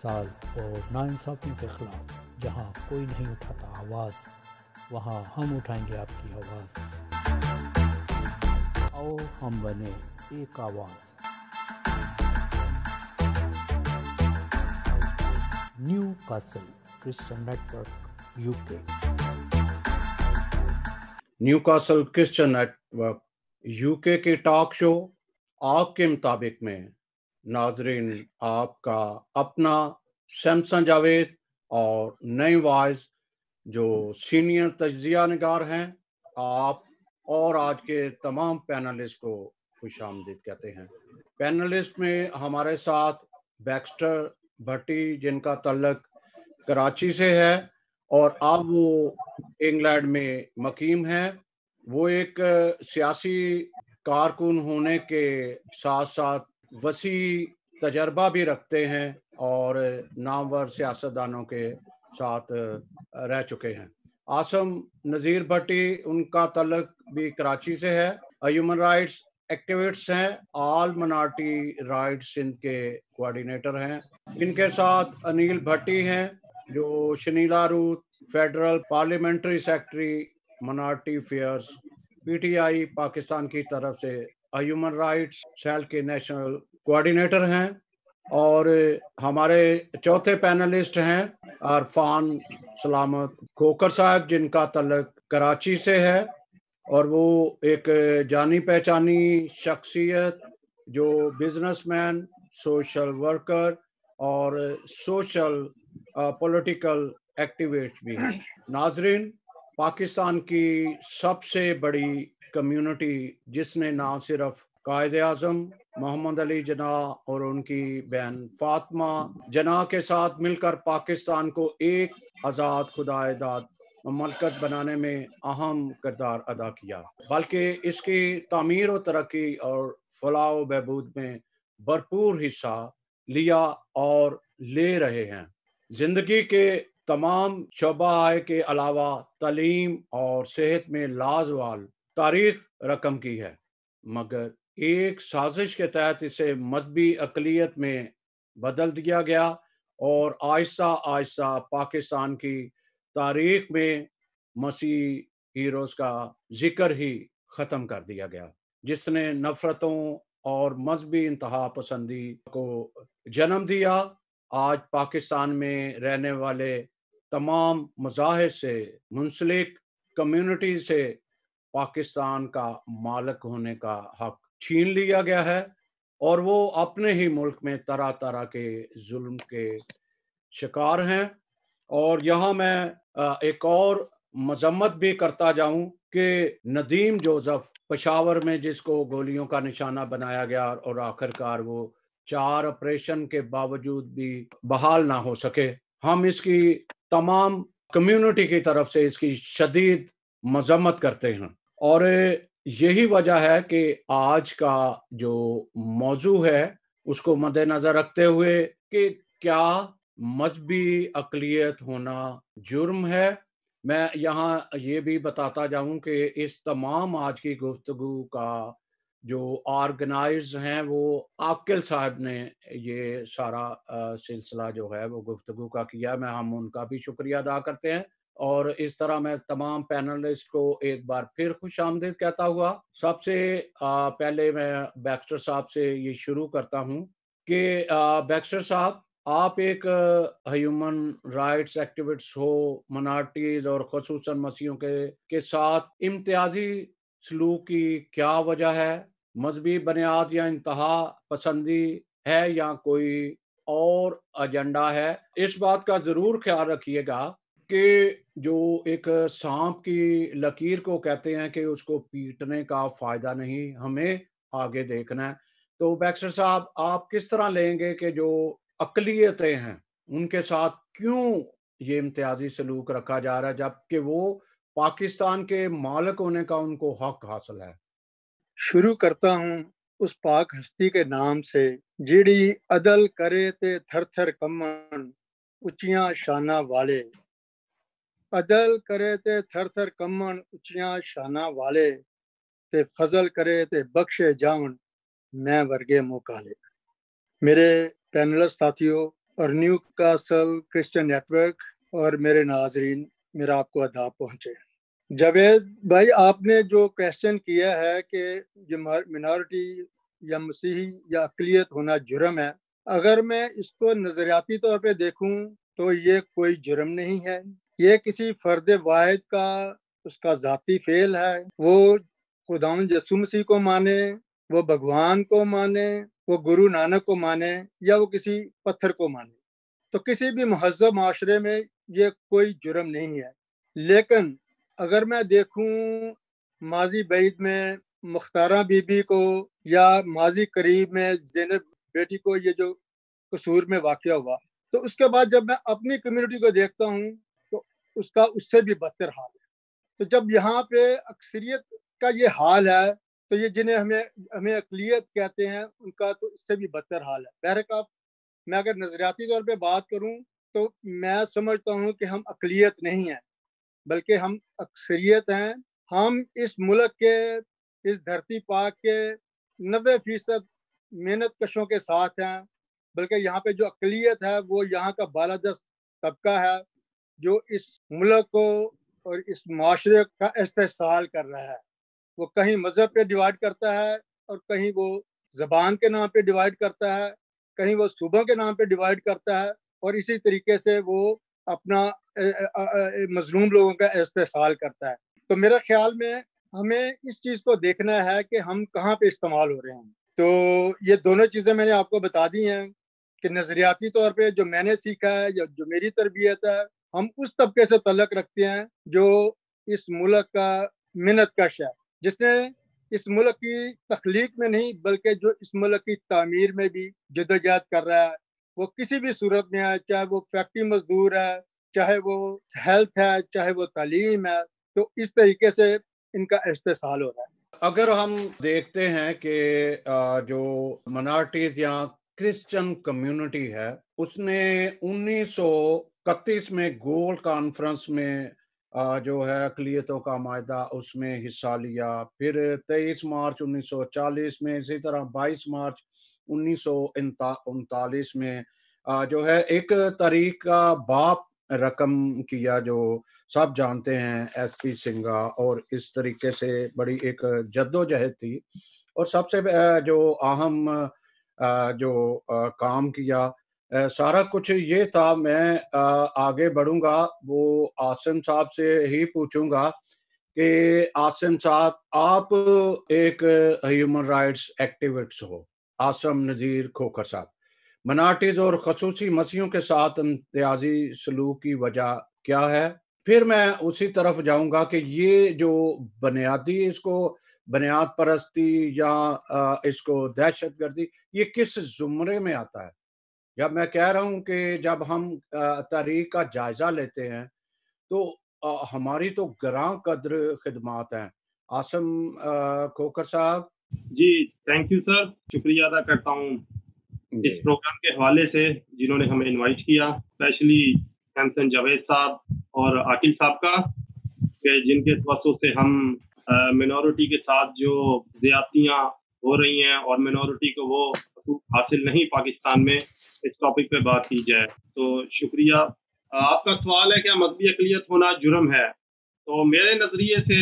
साल और नाइंसाफ़ियों के ख़िलाफ़ जहाँ कोई नहीं उठाता आवाज़, वहाँ हम उठाएंगे आपकी आवाज़। आओ हम बने एक आवाज़। New castle Christian network UK. New castle Christian network UK के टॉक शो आपके मुताबिक में नाजरीन आपका अपना शमसन जावेद और नई वाइज जो सीनियर तज्जिया निगार हैं आप और आज के तमाम पैनलिस्ट को खुशामदीद कहते हैं। पैनलिस्ट में हमारे साथ बैक्स्टर भट्टी जिनका तल्लक कराची से है और अब वो इंग्लैंड में मुकीम है। वो एक सियासी कारकुन होने के साथ साथ वसी तजर्बा भी रखते हैं और नामवर सियासतदानों के साथ रह चुके हैं। आसम नज़ीर भट्टी उनका तल्लक भी कराची से है। ह्यूमन राइट्स एक्टिविस्ट हैं, ऑल माइनॉरिटी राइट्स सिंध के कोऑर्डिनेटर हैं। इनके साथ अनिल भट्टी हैं जो Shanila Ruth federal parliamentary secretary minority affairs PTI Pakistan की तरफ से ह्यूमन राइट्स सेल के नेशनल कोऑर्डिनेटर हैं। और हमारे चौथे पैनलिस्ट हैं अरफान सलामत खोकर साहब जिनका तल्लक कराची से है और वो एक जानी पहचानी शख्सियत जो बिजनेसमैन, सोशल वर्कर और सोशल पॉलिटिकल एक्टिविस्ट भी हैं। नाजरीन, पाकिस्तान की सबसे बड़ी कम्युनिटी जिसने ना सिर्फ कायदे आज़म मोहम्मद अली जना और उनकी बहन फातिमा जना के साथ मिलकर पाकिस्तान को एक आज़ाद खुदाएदाद ममलकत बनाने में अहम किरदार अदा किया, बल्कि इसकी तामीर और तरक्की और फलाह व बहबूद में भरपूर हिस्सा लिया और ले रहे हैं। जिंदगी के तमाम शोबाए के अलावा तालीम और सेहत में लाजवाल तारीख रकम की है, मगर एक साजिश के तहत इसे मजहबी अक़लियत में बदल दिया गया और आहिस्ता आहिस्ता पाकिस्तान की तारीख में मसीह हीरोज़ का जिक्र ही ख़त्म कर दिया गया, जिसने नफ़रतों और मजहबी इंतहा पसंदी को जन्म दिया। आज पाकिस्तान में रहने वाले तमाम मज़ाहिब से मुंसलिक कम्युनिटी से पाकिस्तान का मालिक होने का हक छीन लिया गया है और वो अपने ही मुल्क में तरह तरह के जुल्म के शिकार हैं। और यहाँ मैं एक और मजम्मत भी करता जाऊं कि नदीम जोसेफ पेशावर में जिसको गोलियों का निशाना बनाया गया और आखिरकार वो 4 ऑपरेशन के बावजूद भी बहाल ना हो सके, हम इसकी तमाम कम्युनिटी की तरफ से इसकी शदीद मजम्मत करते हैं। और यही वजह है कि आज का जो मौजू है उसको मद्देनजर रखते हुए कि क्या मजहबी अक़लियत होना जुर्म है, मैं यहाँ ये भी बताता जाऊँ कि इस तमाम आज की गुफ्तगू का जो ऑर्गेनाइज हैं वो आकिल साहब ने ये सारा सिलसिला जो है वो गुफ्तगू का किया, मैं हम उनका भी शुक्रिया अदा करते हैं। और इस तरह मैं तमाम पैनलिस्ट को एक बार फिर खुशामदीद कहता हुआ सबसे पहले मैं बैक्स्टर साहब से ये शुरू करता हूँ कि बैक्स्टर साहब, आप एक ह्यूमन राइट्स एक्टिविस्ट हो, माइनॉरिटीज और ख़ुसूसन मसीहों के साथ इम्तियाजी सलूक की क्या वजह है? मजहबी बुनियाद या इंतहा पसंदी है या कोई और एजेंडा है? इस बात का ज़रूर ख्याल रखिएगा कि जो एक सांप की लकीर को कहते हैं कि उसको पीटने का फ़ायदा नहीं, हमें आगे देखना है। तो बैक्स्टर साहब, आप किस तरह लेंगे कि जो अक़लियतें हैं उनके साथ क्यों ये इम्तियाजी सलूक रखा जा रहा है जबकि वो पाकिस्तान के मालिक होने का उनको हक हासिल है? शुरू करता हूँ उस पाक हस्ती के नाम से जिड़ी अदल करे ते थर थर कमन उचियां शाना वाले। अदल करे ते थर थर कमन उचियां शाना वाले ते फजल करे ते बख्शे जावन मैं वर्गे मुकाले। मेरे पैनलिस्ट साथियों, और न्यू कासल क्रिश्चियन नेटवर्क और मेरे नाजरीन, मेरा आपको आदाब पहुँचे। जावेद भाई, आपने जो क्वेश्चन किया है कि जो मिनॉरिटी या मसीही या अक़लियत होना जुर्म है, अगर मैं इसको नज़रियाती तौर पे देखूं तो ये कोई जुर्म नहीं है। ये किसी फर्द वाहिद का उसका ज़ाती फेल है। वो खुदावंद यीशु मसीह को माने, वो भगवान को माने, वो गुरु नानक को माने, या वो किसी पत्थर को माने, तो किसी भी महज़ब माशरे में ये कोई जुर्म नहीं है। लेकिन अगर मैं देखूं माजी बैद में मुख्तारा बीबी को या माजी करीब में ज़ैनब बेटी को ये जो कसूर में वाक़या हुआ, तो उसके बाद जब मैं अपनी कम्युनिटी को देखता हूँ तो उसका उससे भी बदतर हाल है। तो जब यहाँ पे अक्सरियत का ये हाल है, तो ये जिन्हें हमें अक़लियत कहते हैं उनका तो इससे भी बदतर हाल है। बहरकफ मैं अगर नज़रियाती तौर पे बात करूँ तो मैं समझता हूँ कि हम अक़लियत नहीं हैं, बल्कि हम अक्सरियत हैं। हम इस मुल्क के, इस धरती पाक के 90% मेहनत कशों के साथ हैं। बल्कि यहाँ पे जो अक़लियत है वो यहाँ का बालादस्त तबका है जो इस मुल्क को और इस माशरे का इस्तेहसाल कर रहा है। वो कहीं मज़हब पे डिवाइड करता है और कहीं वो ज़बान के नाम पे डिवाइड करता है, कहीं वो सूबों के नाम पे डिवाइड करता है, और इसी तरीके से वो अपना मज़लूम लोगों का इस्तेहसाल करता है। तो मेरे ख्याल में हमें इस चीज़ को देखना है कि हम कहाँ पे इस्तेमाल हो रहे हैं। तो ये दोनों चीज़ें मैंने आपको बता दी हैं कि नज़रियाती तौर पे जो मैंने सीखा है या जो मेरी तरबियत है, हम उस तबके से तल्लुक़ रखते हैं जो इस मुल्क का मिन्नतकश है, जिसने इस मुल्क की तख्लीक में नहीं बल्कि जो इस मुल्क की तामीर में भी जद्दोजहद कर रहा है। वो किसी भी सूरत में है, चाहे वो फैक्ट्री मजदूर है, चाहे वो हेल्थ है, चाहे वो तालीम है, तो इस तरीके से इनका इस्तेहसाल हो रहा है। अगर हम देखते हैं कि जो माइनॉरिटीज या क्रिश्चियन कम्युनिटी है, उसने 1931 में गोल्ड कॉन्फ्रेंस में जो है अक़लियतों का मायदा उसमें हिस्सा लिया। फिर 23 मार्च 1940 में, इसी तरह 22 मार्च 1939 में जो है एक तारीख का बाप रकम किया जो सब जानते हैं, एसपी सिंघा, और इस तरीके से बड़ी एक जद्दोजहद थी। और सबसे जो अहम जो काम किया, सारा कुछ ये था। मैं आगे बढ़ूंगा, वो आसिम साहब से ही पूछूंगा कि आसिम साहब, आप एक ह्यूमन राइट्स एक्टिविस्ट हो, आसिम नज़ीर खोखर साहब, मिनॉरिटीज और ख़ुसूसी मसीहों के साथ इम्तियाजी सलूक की वजह क्या है? फिर मैं उसी तरफ जाऊंगा कि ये जो बुनियादी, इसको बुनियाद परस्ती या इसको दहशतगर्दी, ये किस ज़ुमरे में आता है? जब मैं कह रहा हूँ कि जब हम तारीख का जायजा लेते हैं तो हमारी तो ग्रां कद्र खिदमात हैं। आसिम खोखर साहब। जी, थैंक यू सर, शुक्रिया अदा करता हूँ इस प्रोग्राम के हवाले से जिन्होंने हमें इनवाइट किया, स्पेशली सैमसन जावेद साहब और आकिल साहब का, जिनके तवज्जो से हम मिनॉरिटी के साथ जो ज़्यादतियाँ हो रही हैं और मिनॉरिटी को वो हकूक़ हासिल नहीं पाकिस्तान में, इस टॉपिक पे बात की जाए। तो शुक्रिया। आपका सवाल है क्या मज़हबी अक़लियत होना जुर्म है? तो मेरे नज़रिए से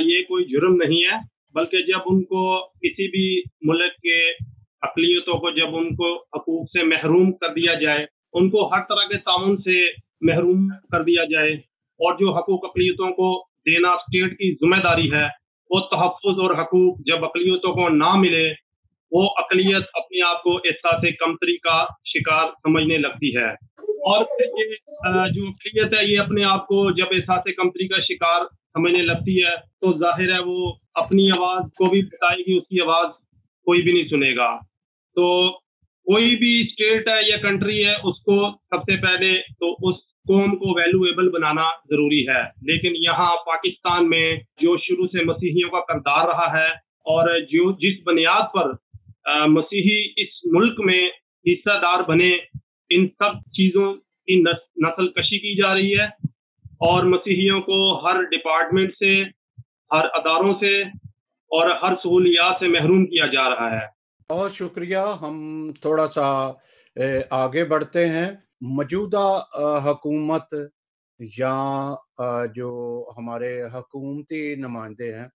ये कोई जुर्म नहीं है, बल्कि जब उनको किसी भी मुल्क के अक़लियतों को जब उनको हकूक़ से महरूम कर दिया जाए, उनको हर तरह के ताउन से महरूम कर दिया जाए, और जो हकूक़ अक़लियतों को देना स्टेट की ज़िम्मेदारी है, वो तहफ़्फ़ुज़ और हकूक़ जब अक़लियतों को ना मिले, वो अक़लियत अपने आप को एहसास कमतरी का शिकार समझने लगती है। और फिर ये जो अक़लियत है, ये अपने आप को जब एहसास कमतरी का शिकार समझने लगती है, तो ज़ाहिर है वो अपनी आवाज़ को भी बताएगी, उसकी आवाज़ कोई भी नहीं सुनेगा। तो कोई भी स्टेट है या कंट्री है, उसको सबसे पहले तो उस कौम को वैल्यूएबल बनाना जरूरी है। लेकिन यहाँ पाकिस्तान में जो शुरू से मसीहियों का किरदार रहा है, और जो जिस बुनियाद पर मसीही इस मुल्क में हिस्सेदार बने, इन सब चीज़ों की नस्ल कशी की जा रही है, और मसीहियों को हर डिपार्टमेंट से, हर अदारों से और हर सहूलियात से महरूम किया जा रहा है। बहुत शुक्रिया। हम थोड़ा सा आगे बढ़ते हैं। मौजूदा हुकूमत या जो हमारे हुकूमती नुमाइंदे हैं,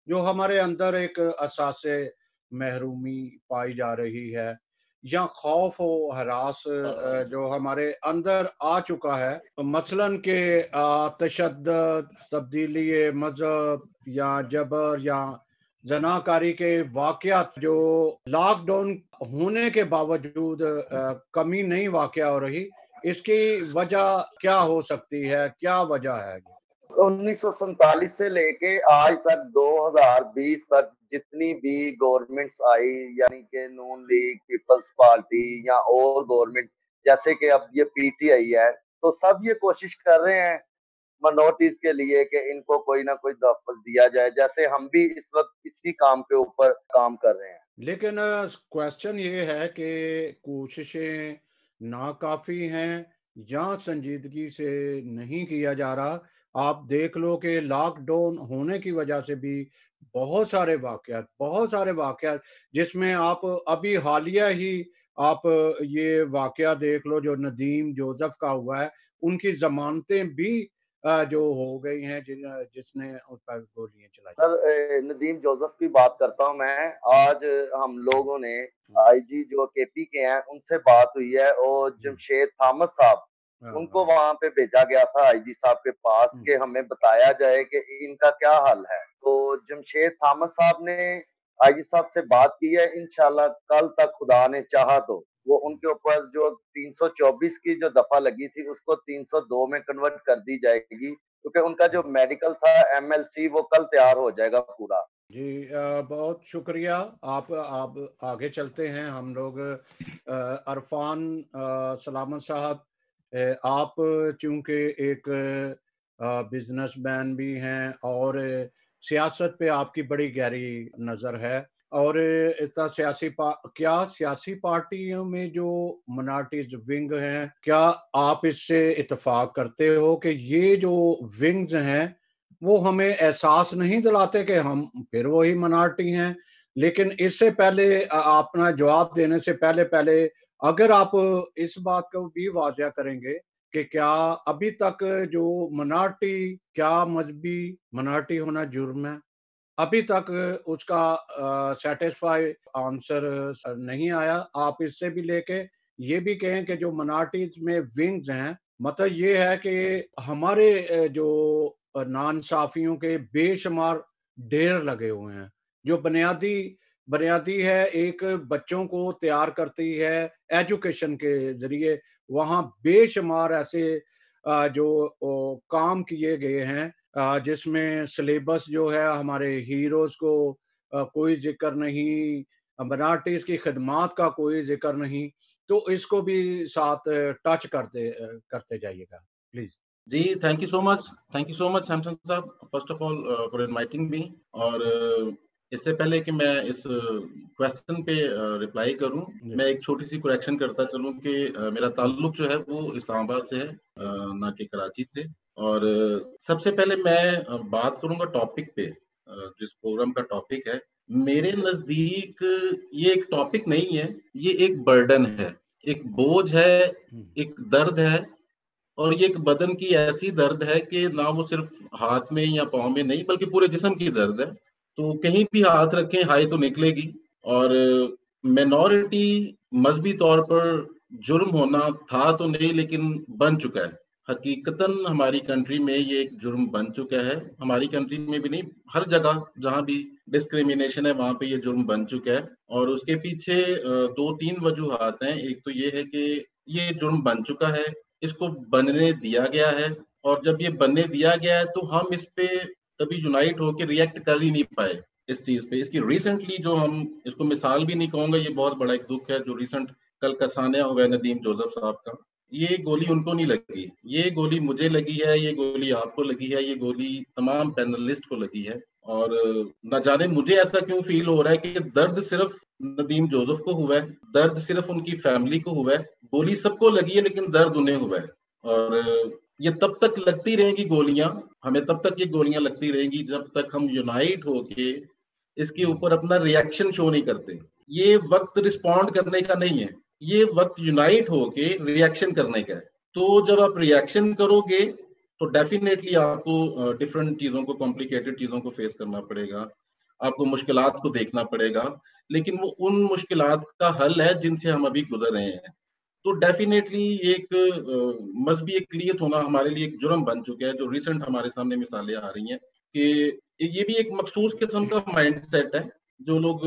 जो हमारे अंदर एक असासे महरूमी पाई जा रही है या खौफ व हरास जो हमारे अंदर आ चुका है, मसलन के तशद्दुद, तब्दीली मजहब या जबर या जनाकारी के वाक़यात जो लॉकडाउन होने के बावजूद कमी नहीं वाक़या हो रही, इसकी वजह क्या हो सकती है? क्या वजह है? 1947 से लेके आज तक 2020 तक जितनी भी गवर्नमेंट्स आई, यानी कि नून लीग, पीपल्स पार्टी या और गवर्नमेंट्स, जैसे कि अब ये पीटीआई है, तो सब ये कोशिश कर रहे हैं माइनॉरिटीज के लिए कि इनको कोई ना कोई तहफ़्फ़ुज़ दिया जाए, जैसे हम भी इस वक्त इसी काम के ऊपर काम कर रहे हैं। लेकिन क्वेश्चन ये है कि कोशिशें नाकाफी हैं या संजीदगी से नहीं किया जा रहा। आप देख लो कि लॉकडाउन होने की वजह से भी बहुत सारे वाक़यात जिसमें आप अभी हालिया ही आप ये वाक़या देख लो जो नदीम जोसेफ का हुआ है, उनकी ज़मानतें भी जो हो गई हैं जिसने उन पर गोलियां चलाई। सर, नदीम जोसेफ की बात करता हूँ मैं। आज हम लोगों ने आईजी जो केपी के हैं उनसे बात हुई है और जमशेद थामस साहब, उनको वहां पे भेजा गया था आईजी साहब के पास कि हमें बताया जाए कि इनका क्या हाल है। तो जमशेद थामस साहब ने आईजी साहब से बात की है। इंशाल्लाह कल तक खुदा ने चाहा तो वो उनके ऊपर जो 324 की जो दफा लगी थी उसको 302 में कन्वर्ट कर दी जाएगी, क्योंकि उनका जो मेडिकल था एमएलसी वो कल तैयार हो जाएगा पूरा। जी बहुत शुक्रिया। आप आगे चलते हैं। हम लोग अरफान सलामत साहब, आप चूंकि एक बिजनेसमैन भी हैं और सियासत पे आपकी बड़ी गहरी नज़र है, और इतना क्या सियासी पार्टियों में जो मिनॉरिटीज विंग हैं, क्या आप इससे इत्तेफाक करते हो कि ये जो विंग्स हैं वो हमें एहसास नहीं दिलाते कि हम फिर वही मिनॉरिटी हैं? लेकिन इससे पहले अपना जवाब देने से पहले अगर आप इस बात को भी वाज़िया करेंगे कि क्या अभी तक जो मिनॉरिटी, क्या मजहबी मिनॉरिटी होना जुर्म है? अभी तक उसका सैटिस्फाई आंसर नहीं आया। आप इससे भी लेके ये भी कहें कि जो मिनॉरिटीज में विंग्स हैं, मतलब ये है कि हमारे जो नाइंसाफियों के बेशुमार ढेर लगे हुए हैं। जो बुनियादी है, एक बच्चों को तैयार करती है एजुकेशन के ज़रिए, वहाँ बेशुमार ऐसे जो काम किए गए हैं जिसमें सिलेबस जो है हमारे हीरोज़ को कोई ज़िक्र नहीं, मिनॉरिटीज़ की खिदमात का कोई ज़िक्र नहीं। तो इसको भी साथ टच करते जाइएगा प्लीज़। जी, thank you so much Samson साहब, first of all for inviting me. और इससे पहले कि मैं इस क्वेश्चन पे रिप्लाई करूं, मैं एक छोटी सी करेक्शन करता चलूं कि मेरा ताल्लुक जो है वो इस्लामाबाद से है, ना कि कराची से। और सबसे पहले मैं बात करूंगा टॉपिक पे, जिस प्रोग्राम का टॉपिक है। मेरे नजदीक ये एक टॉपिक नहीं है, ये एक बर्डन है, एक बोझ है, एक दर्द है। और ये एक बदन की ऐसी दर्द है कि ना वो सिर्फ हाथ में या पाँव में नहीं बल्कि पूरे जिस्म की दर्द है। तो कहीं भी हाथ रखें हाय तो निकलेगी। और मिनॉरिटी मजहबी तौर पर जुर्म होना था तो नहीं, लेकिन बन चुका है। हकीकतन हमारी कंट्री में ये एक जुर्म बन चुका है। हमारी कंट्री में भी नहीं, हर जगह जहां भी डिस्क्रिमिनेशन है वहां पे ये जुर्म बन चुका है। और उसके पीछे 2-3 वजूहात हैं। एक तो ये है कि ये जुर्म बन चुका है, इसको बनने दिया गया है, और जब ये बनने दिया गया है तो हम इस पे कभी यूनाइट होकर रिएक्ट कर ही नहीं पाए इस चीज पे। इसकी रिसेंटली जो हम इसको मिसाल भी नहीं कहूंगा, ये बहुत बड़ा एक दुख है जो रिसेंट कल का सान्या हुआ है नदीम जोसेफ साहब का। ये गोली उनको नहीं लगी, ये गोली मुझे लगी है, ये गोली आपको लगी है, ये गोली तमाम पैनलिस्ट को लगी है। और न जाने मुझे ऐसा क्यों फील हो रहा है कि दर्द सिर्फ नदीम जोसेफ को हुआ है, दर्द सिर्फ उनकी फैमिली को हुआ है। गोली सबको लगी है लेकिन दर्द उन्हें हुआ है। और ये तब तक लगती रहेंगी गोलियां, हमें तब तक ये गोलियां लगती रहेंगी जब तक हम यूनाइट होके इसके ऊपर अपना रिएक्शन शो नहीं करते। ये वक्त रिस्पॉन्ड करने का नहीं है, ये वक्त यूनाइट होके रिएक्शन करने का है। तो जब आप रिएक्शन करोगे तो डेफिनेटली आपको डिफरेंट चीजों को, कॉम्प्लिकेटेड चीजों को फेस करना पड़ेगा, आपको मुश्किलात को देखना पड़ेगा, लेकिन वो उन मुश्किलात का हल है जिनसे हम अभी गुजर रहे हैं। तो डेफिनेटली एक मजहबी अक़लियत होना हमारे लिए एक जुर्म बन चुका है। जो रिसेंट हमारे सामने मिसालें आ रही हैं कि ये भी एक मखसूस किस्म का माइंडसेट है। जो लोग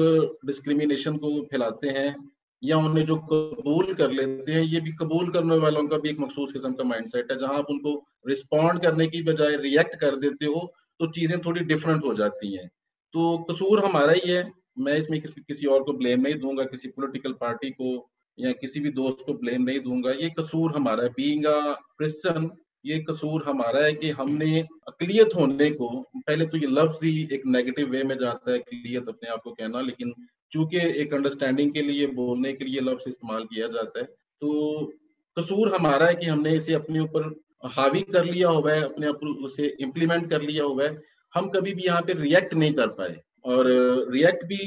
डिस्क्रिमिनेशन को फैलाते हैं या उन्हें जो कबूल कर लेते हैं, ये भी कबूल करने वालों का भी एक मखसूस किस्म का माइंडसेट है। जहां आप उनको रिस्पॉन्ड करने की बजाय रिएक्ट कर देते हो तो चीजें थोड़ी डिफरेंट हो जाती हैं। तो कसूर हमारा ही है। मैं इसमें किसी और को ब्लेम नहीं दूंगा, किसी पॉलिटिकल पार्टी को या किसी भी दोस्त को ब्लेम नहीं दूंगा। ये कसूर हमारा है, बीइंग अ क्रिश्चियन। ये कसूर हमारा है कि हमने अक़लियत होने को, पहले तो ये लफ्ज ही एक नेगेटिव वे में जाता है अक़लियत अपने आप को कहना, लेकिन चूंकि एक अंडरस्टैंडिंग के लिए, बोलने के लिए लफ्ज इस्तेमाल किया जाता है, तो कसूर हमारा है कि हमने इसे अपने ऊपर हावी कर लिया हुआ है, अपने ऊपर उसे इम्प्लीमेंट कर लिया हुआ है। हम कभी भी यहाँ पे रिएक्ट नहीं कर पाए, और रिएक्ट भी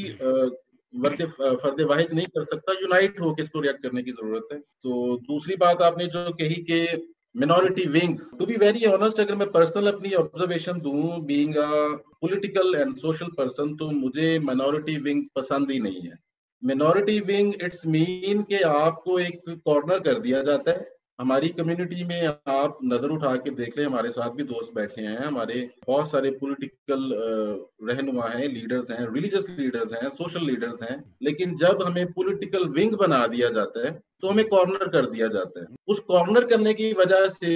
फर्द वाहिद नहीं कर सकता, यूनाइट होकर इसको रिएक्ट करने की जरूरत है। तो दूसरी बात आपने जो कही कि minority wing, to be very honest, अगर मैं पर्सनल अपनी ऑब्जर्वेशन दूं, being a political and social person, तो मुझे मिनॉरिटी विंग पसंद ही नहीं है। मिनॉरिटी विंग इट्स मीन कि आपको एक कॉर्नर कर दिया जाता है। हमारी कम्युनिटी में आप नजर उठा के देख लें, हमारे साथ भी दोस्त बैठे हैं, हमारे बहुत सारे पॉलिटिकल रहनुमा हैं, लीडर्स हैं, रिलीजियस लीडर्स हैं, सोशल लीडर्स हैं, लेकिन जब हमें पॉलिटिकल विंग बना दिया जाता है तो हमें कॉर्नर कर दिया जाता है। उस कॉर्नर करने की वजह से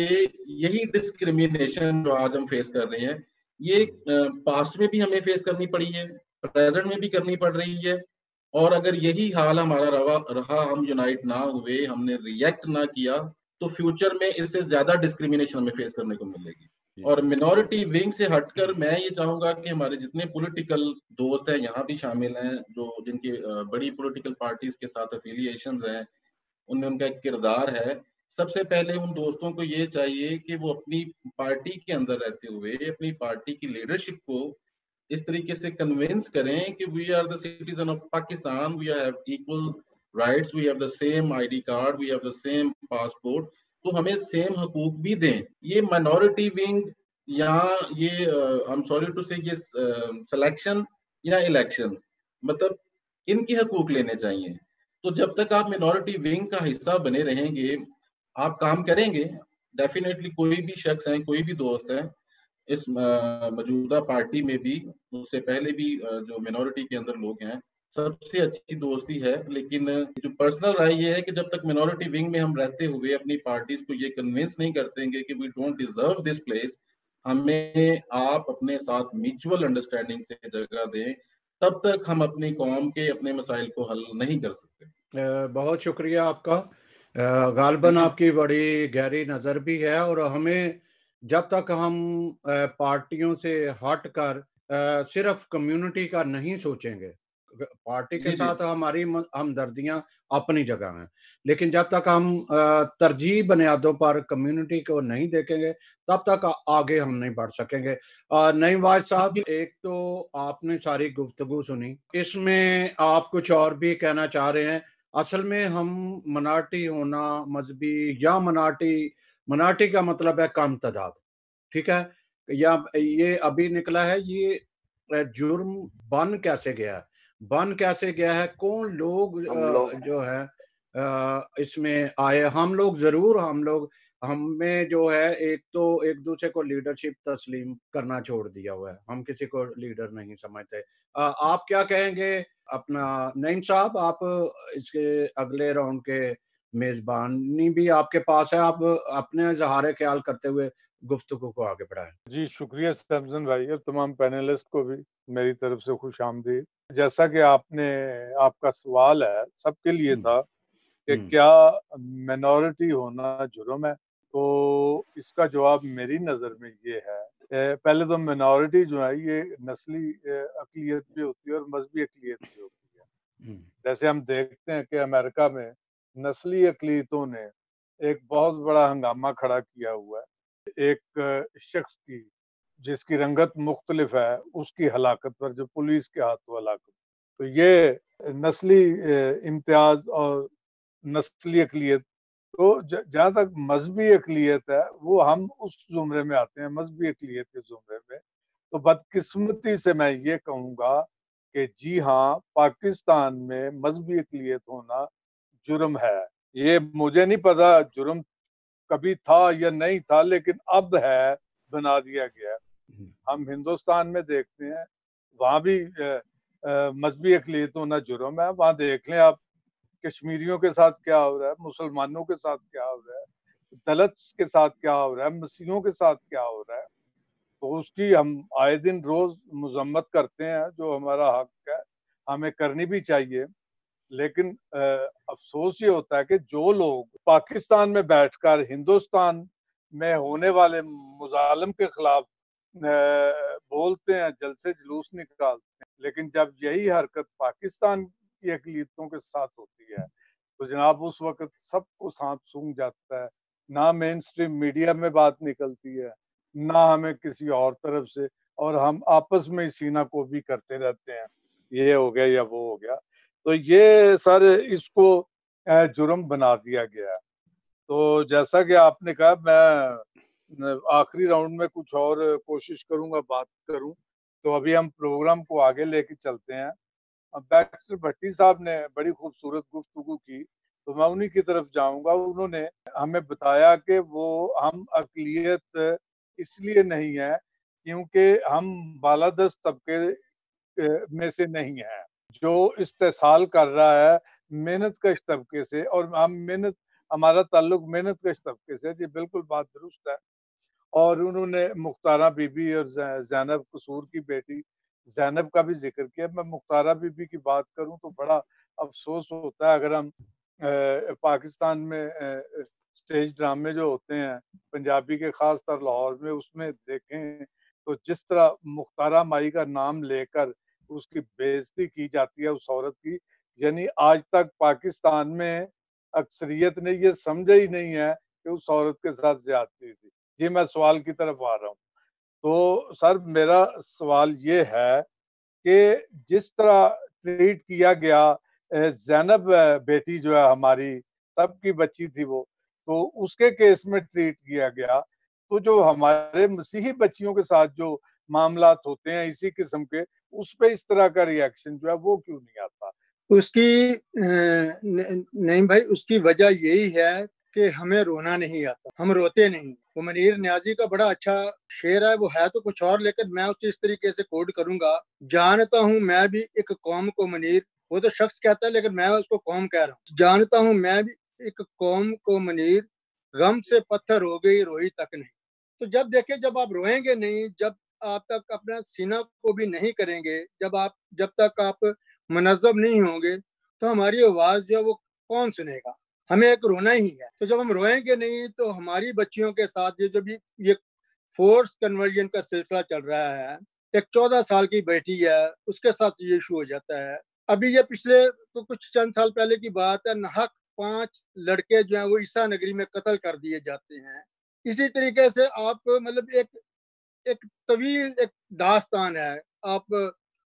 यही डिस्क्रिमिनेशन जो आज हम फेस कर रहे हैं, ये पास्ट में भी हमें फेस करनी पड़ी है, प्रेजेंट में भी करनी पड़ रही है। और अगर यही हाल हमारा रहा, हम यूनाइट ना हुए, हमने रिएक्ट ना किया, तो फ्यूचर में इससे ज्यादा डिस्क्रिमिनेशन हमें फेस करने को मिलेगी। और मिनॉरिटी विंग से हटकर मैं ये चाहूंगा कि हमारे जितने पॉलिटिकल दोस्त हैं, यहाँ भी शामिल हैं, जो जिनके बड़ी पॉलिटिकल पार्टीज के साथ एफिलिएशंस हैं, उनमें उनका एक किरदार है। सबसे पहले उन दोस्तों को ये चाहिए कि वो अपनी पार्टी के अंदर रहते हुए अपनी पार्टी की लीडरशिप को इस तरीके से कन्विंस करें कि we are the citizen of Pakistan, we have equal rights, we have the same ID card, we have the same passport, तो हमें सेम हकूक भी दें। ये माइनॉरिटी विंग या ये आई एम सॉरी टू से, ये सिलेक्शन या इलेक्शन, मतलब इनके हकूक लेने चाहिए। तो जब तक आप मिनॉरिटी विंग का हिस्सा बने रहेंगे, आप काम करेंगे। डेफिनेटली कोई भी शख्स है, कोई भी दोस्त है इस मौजूदा पार्टी में भी, उससे पहले भी जो मिनॉरिटी के अंदर लोग हैं, सबसे अच्छी दोस्ती है। लेकिन जो पर्सनल राय ये है कि जब तक मिनॉरिटी विंग में हम रहते हुए अपनी पार्टीज को ये कन्विंस नहीं करते कि we don't deserve this place, हमें आप अपने साथ म्यूचुअल अंडरस्टैंडिंग से जगह दें, तब तक हम अपनी कौम के अपने मसाइल को हल नहीं कर सकते। बहुत शुक्रिया आपका। गालबन आपकी बड़ी गहरी नज़र भी है, और हमें जब तक हम पार्टियों से हट कर सिर्फ कम्युनिटी का नहीं सोचेंगे, पार्टी के साथ हमारी हमदर्दियां अपनी जगह हैं, लेकिन जब तक हम तरजीह बुनियादों पर कम्युनिटी को नहीं देखेंगे, तब तक आगे हम नहीं बढ़ सकेंगे। नईम वाहिद साहब, एक तो आपने सारी गुफ्तगू सुनी, इसमें आप कुछ और भी कहना चाह रहे हैं? असल में हम मिनॉरिटी होना, मजहबी या मिनॉरिटी का मतलब है कम तादाद, ठीक है, या ये अभी निकला है, ये जुर्म बन कैसे गया है, कौन लोग जो है इसमें आए? हम लोग हमें जो है, एक तो एक दूसरे को लीडरशिप तस्लीम करना छोड़ दिया हुआ है, हम किसी को लीडर नहीं समझते। आप क्या कहेंगे? अपना नईम साहब, आप इसके अगले राउंड के मेजबानी भी आपके पास है, आप अपने इज़हार ख्याल करते हुए गुफ्तगू को आगे बढ़ाएं। जी शुक्रिया सैमसन भाई, और तमाम पैनलिस्ट को भी मेरी तरफ से खुश आमदीद। जैसा कि आपका सवाल है सबके लिए था कि क्या मिनॉरिटी होना जुर्म है, तो इसका जवाब मेरी नज़र में ये है, पहले तो मिनॉरिटी जो है ये नस्ली अक़लियत भी होती है और मजहबी अक़लियत भी होती है। जैसे हम देखते हैं कि अमेरिका में नस्ली अक़लियतों ने एक बहुत बड़ा हंगामा खड़ा किया हुआ है एक शख्स की जिसकी रंगत मुख्तलिफ है, उसकी हलाकत पर, जो पुलिस के हाथों हलाकत। तो ये नस्ली इम्तियाज और नस्ली अकलियत। तो जहाँ तक मजहबी अकलियत है वो हम उस जुमरे में आते हैं, मजहबी अकलियत के जुमरे में। तो बदकिस्मती से मैं ये कहूँगा कि जी हाँ, पाकिस्तान में मजहबी अकलियत होना जुर्म है। ये मुझे नहीं पता जुर्म कभी था या नहीं था, लेकिन अब है, बना दिया गया है। हम हिंदुस्तान में देखते हैं वहाँ भी मजहबी अकलियत होना जुर्म है। वहाँ देख लें आप, कश्मीरियों के साथ क्या हो रहा है, मुसलमानों के साथ क्या हो रहा है, दलित्स के साथ क्या हो रहा है, मसीहों के साथ क्या हो रहा है। तो उसकी हम आए दिन रोज मजम्मत करते हैं, जो हमारा हक है, हमें करनी भी चाहिए। लेकिन अफसोस ये होता है कि जो लोग पाकिस्तान में बैठकर हिंदुस्तान में होने वाले मुजालिम के खिलाफ बोलते हैं, जलसे जुलूस निकालते हैं, लेकिन जब यही हरकत पाकिस्तान की अकलियतों के साथ होती है तो जनाब उस वक्त सबको सांप सूंघ जाता है। ना मेन स्ट्रीम मीडिया में बात निकलती है, ना हमें किसी और तरफ से, और हम आपस में सीना को भी करते रहते हैं, ये हो गया या वो हो गया। तो ये सर इसको जुर्म बना दिया गया है। तो जैसा कि आपने कहा, मैं आखिरी राउंड में कुछ और कोशिश करूंगा बात करूं। तो अभी हम प्रोग्राम को आगे लेके चलते हैं। बैरिस्टर भट्टी साहब ने बड़ी खूबसूरत गुफ्तगू की, तो मैं उन्हीं की तरफ जाऊंगा। उन्होंने हमें बताया कि वो हम अकलियत इसलिए नहीं है क्योंकि हम बालादस्त तबके में से नहीं है, जो इस्तेसाल कर रहा है मेहनत कश तबके से, और हमारा ताल्लुक मेहनत कश तबके से। जी बिल्कुल बात दुरुस्त है। और उन्होंने मुख्तारा बीबी और जैनब कसूर की बेटी जैनब का भी जिक्र किया। मैं मुख्तारा बीबी की बात करूं तो बड़ा अफसोस होता है, अगर हम पाकिस्तान में स्टेज ड्रामे जो होते हैं पंजाबी के, खासतर लाहौर में, उसमें देखें तो जिस तरह मुख्तारा माई का नाम लेकर उसकी बेइज्जती की जाती है उस औरत की, यानी आज तक पाकिस्तान में अक्सरियत ने ये समझा ही नहीं है कि उस औरत के साथ ज्यादती थी। जी मैं सवाल की तरफ आ रहा हूँ। तो सर मेरा सवाल ये है कि जिस तरह ट्रीट किया गया जैनब बेटी जो है हमारी, सबकी बच्ची थी वो, तो उसके केस में ट्रीट किया गया, तो जो हमारे मसीही बच्चियों के साथ जो मामलात होते हैं इसी किस्म के, उस पे इस तरह का रिएक्शन जो है वो क्यों नहीं आता? उसकी नहीं भाई, उसकी वजह यही है कि हमें रोना नहीं आता, हम रोते नहीं। वो मनीर न्याजी का बड़ा अच्छा शेर है, वो है तो कुछ और, लेकिन मैं उसे इस तरीके से कोड करूंगा। जानता हूं मैं भी एक कौम को मनीर, वो तो शख्स कहता है लेकिन मैं उसको कौम कह रहा हूँ। जानता हूं मैं भी एक कौम को मनीर, गम से पत्थर हो गई रोई तक नहीं। तो जब देखे, जब आप रोएंगे नहीं, जब आप तक अपना सीना को भी नहीं करेंगे, जब तक आप मुनज़्ज़म नहीं होंगे, तो हमारी आवाज जो है वो कौन सुनेगा? हमें एक रोना ही है। तो जब हम रोएंगे नहीं तो हमारी बच्चियों के साथ ये फोर्स कन्वर्जन का सिलसिला चल रहा है। एक 14 साल की बेटी है, उसके साथ ये इशू हो जाता है। अभी ये पिछले तो कुछ चंद साल पहले की बात है, नाहक 5 लड़के जो हैं वो ईसा नगरी में कत्ल कर दिए जाते हैं। इसी तरीके से आप मतलब एक एक तवील एक दास्तान है। आप